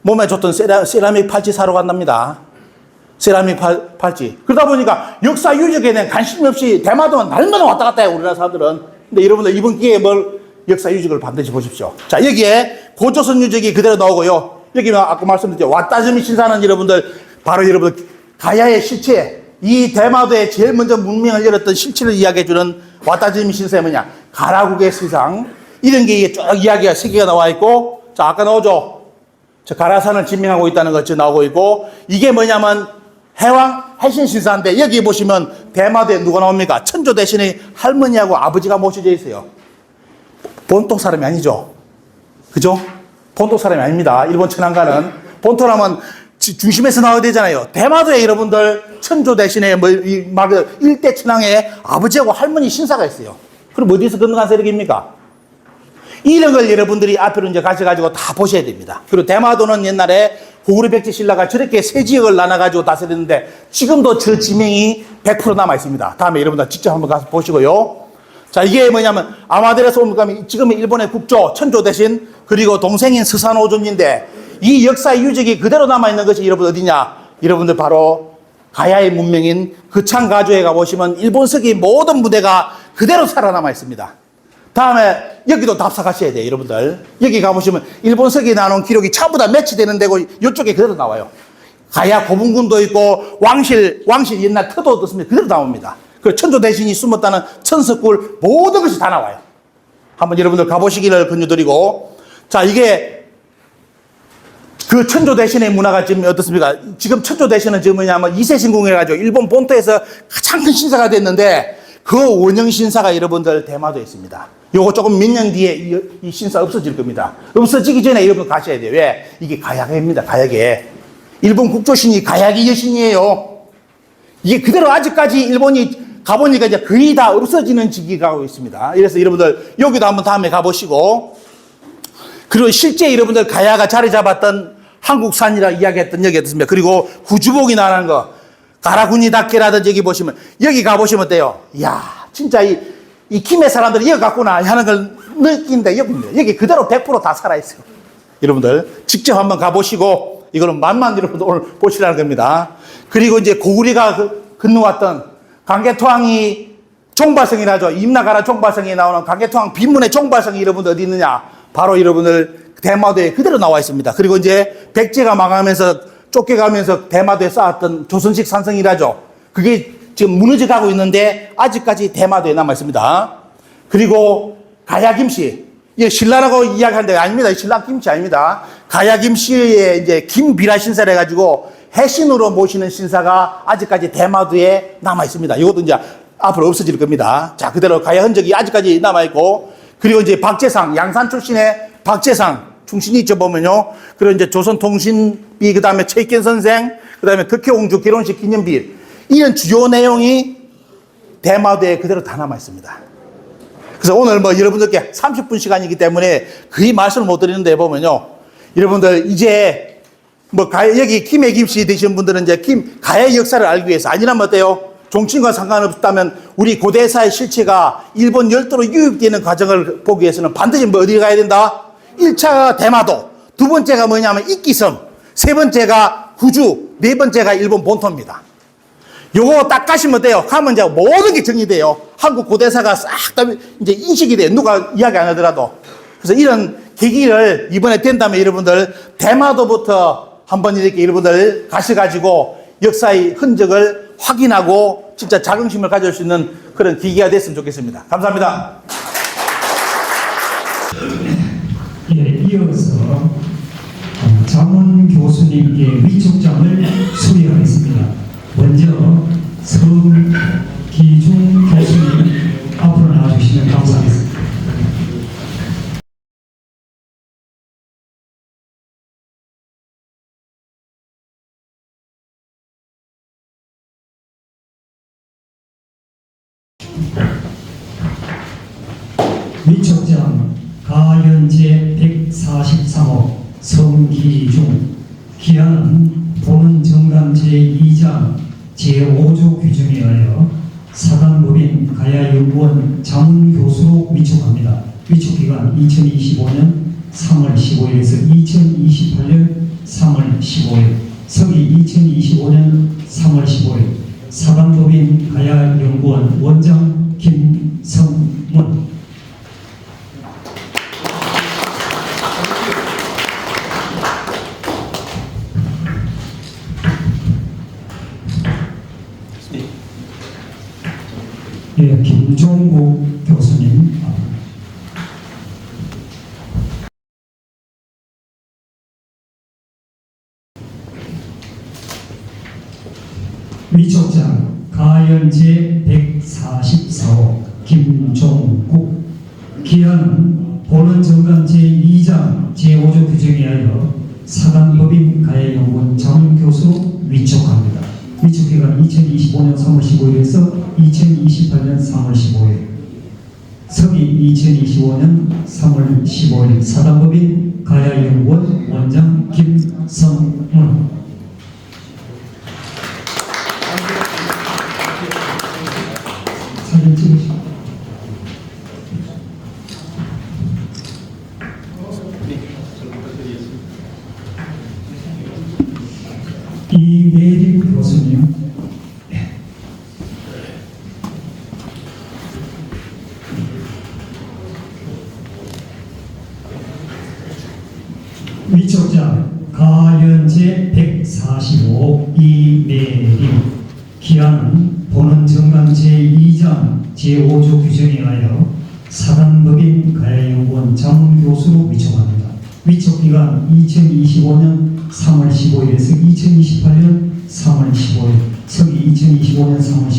몸에 좋던 세라믹 팔찌 사러 간답니다. 세라믹 팔찌. 그러다 보니까 역사 유적에 대한 관심이 없이 대마도는 날마다 왔다 갔다 해요, 우리나라 사람들은. 근데 여러분들 이번 기회에 역사 유적을 반드시 보십시오. 자, 여기에 고조선 유적이 그대로 나오고요. 여기 아까 말씀드렸죠. 왓다즈미 신사는 여러분들, 바로 여러분들 가야의 실체, 이 대마도에 제일 먼저 문명을 열었던 실체를 이야기해주는 왓다즈미 신사의 뭐냐? 가라국의 시상, 이런 게 쭉 이야기가 3개가 나와 있고, 자, 아까 나오죠? 저 가라산을 진명하고 있다는 것이 나오고 있고, 이게 뭐냐면 해왕 해신신사인데, 여기 보시면 대마도에 누가 나옵니까? 천조 대신에 할머니하고 아버지가 모셔져 있어요. 본토 사람이 아니죠. 그죠? 본토 사람이 아닙니다. 일본 천황가는. 본토라면 중심에서 나와야 되잖아요. 대마도에 여러분들 천조 대신에 일대 천황의 아버지하고 할머니 신사가 있어요. 그럼 어디서 건너간 세력입니까? 이런 걸 여러분들이 앞으로 이제 가셔가지고 다 보셔야 됩니다. 그리고 대마도는 옛날에 고구려 백제 신라가 저렇게 세 지역을 나눠가지고 다스렸는데 지금도 저 지명이 100% 남아 있습니다. 다음에 여러분들 직접 한번 가서 보시고요. 자, 이게 뭐냐면 아마데라스 오미카미, 지금의 일본의 국조 천조 대신, 그리고 동생인 스사노존인데, 이 역사의 유적이 그대로 남아있는 것이 여러분 어디냐? 여러분들 바로 가야의 문명인 그창가주에 가보시면 일본석의 모든 무대가 그대로 살아남아 있습니다. 다음에 여기도 답사가셔야 돼요, 여러분들. 여기 가보시면 일본석에 나온 기록이 전부 다 매치되는 데고 이쪽에 그대로 나와요. 가야 고분군도 있고 왕실 옛날 터도 어떻습니까? 그대로 나옵니다. 그 천조 대신이 숨었다는 천석굴 모든 것이 다 나와요. 한번 여러분들 가보시기를 권유드리고, 자, 이게 그 천조 대신의 문화가 지금 어떻습니까? 지금 천조 대신은 지금 뭐냐면 이세신궁이라가지고 일본 본토에서 가장 큰 신사가 됐는데, 그 원형 신사가 여러분들 대마도에 있습니다. 요거 조금 몇 년 뒤에 이 신사 없어질 겁니다. 없어지기 전에 여러분 가셔야 돼요. 왜? 이게 가야계입니다. 가야계. 일본 국조신이 가야계 여신이에요. 이게 그대로 아직까지 일본이 가보니까 이제 거의 다 없어지는 시기가 가고 있습니다. 그래서 여러분들 여기도 한번 다음에 가보시고, 그리고 실제 여러분들 가야가 자리 잡았던 한국산이라 이야기했던 여기 어떻습니까? 그리고 구주복이 나라는 거, 가라구니 닭개라든지 여기 보시면, 여기 가보시면 돼요. 이야, 진짜 이 김해 사람들이 여기 갔구나 하는 걸 느낀데, 여기 그대로 100% 다 살아있어요. 여러분들 직접 한번 가보시고, 이거는 만만 여러분들 오늘 보시라는 겁니다. 그리고 이제 고구려가 건너왔던 강개토항이 종발성이라죠. 임나가라 종발성에 나오는 강개토항 빈문의 종발성이 여러분들 어디 있느냐? 바로 여러분들 대마도에 그대로 나와 있습니다. 그리고 이제 백제가 망하면서 쫓겨가면서 대마도에 쌓았던 조선식 산성이라죠. 그게 지금 무너져 가고 있는데 아직까지 대마도에 남아 있습니다. 그리고 가야김씨, 이게 신라라고 이야기하는데 아닙니다. 신라 김씨 아닙니다. 가야김씨의 이제 김비라 신사를 해가지고 해신으로 모시는 신사가 아직까지 대마도에 남아 있습니다. 이것도 이제 앞으로 없어질 겁니다. 자, 그대로 가야 흔적이 아직까지 남아 있고, 그리고 이제 박재상, 양산 출신의 박재상 충신이 있죠, 보면요. 그리고 이제 조선통신비, 그 다음에 최익견 선생, 그 다음에 덕혜옹주 결혼식 기념비, 이런 주요 내용이 대마도에 그대로 다 남아 있습니다. 그래서 오늘 뭐 여러분들께 30분 시간이기 때문에 거의 말씀을 못 드리는데 보면요. 여러분들 이제 뭐 여기 김해 김씨 되신 분들은 이제 가야의 역사를 알기 위해서, 아니라면 어때요? 종친과 상관없다면 우리 고대사의 실체가 일본 열도로 유입되는 과정을 보기 위해서는 반드시 뭐 어디 가야 된다? 1차가 대마도, 두 번째가 뭐냐면 이끼섬, 세 번째가 구주, 네 번째가 일본 본토입니다. 요거 딱 가시면 돼요. 가면 이제 모든 게 정리돼요. 한국 고대사가 싹 다 이제 인식이 돼요. 누가 이야기 안 하더라도. 그래서 이런 계기를 이번에 된다면 여러분들 대마도부터 한번 이렇게 여러분들 가셔가지고 역사의 흔적을 확인하고 진짜 자긍심을 가질 수 있는 그런 계기가 됐으면 좋겠습니다. 감사합니다. 예, 이어서 자문 교수님께 위촉장을 수여하겠습니다. 먼저 성기중 교수님 앞으로 나와주시면 감사하겠습니다. 위촉장 가연제 143호 성기중, 기한은 본원 정강 제2장 제5조 규정에 의하여 사단법인 가야연구원 자문교수로 위촉합니다. 위촉기간 2025년 3월 15일에서 2028년 3월 15일, 서기 2025년 3월 15일, 사단법인 가야연구원 원장 김성문. 예, 김종국 교수님. 위촉장 가연재 144호 김종국. 기한은 본원정관 제2장 제5조 규정에 의하여 사단법인 가해연구원 자문교수로 위촉합니다. 위촉기간 2025년 3월 15일에서 2028년 3월 15일. 서기 2025년 3월 15일 사단법인 가야연구원 원장 김성문. 사진 찍으시고. 이내림 교수님. 위촉장 가연재 145 이내림. 기한은 본원정강 제2장 제5조 규정에 의하여 사단법인 가야연구원 자문교수로 위촉합니다. 위촉기간 2025년 3월 15일에서 2028년 3월 15일, 서기 2025년 3월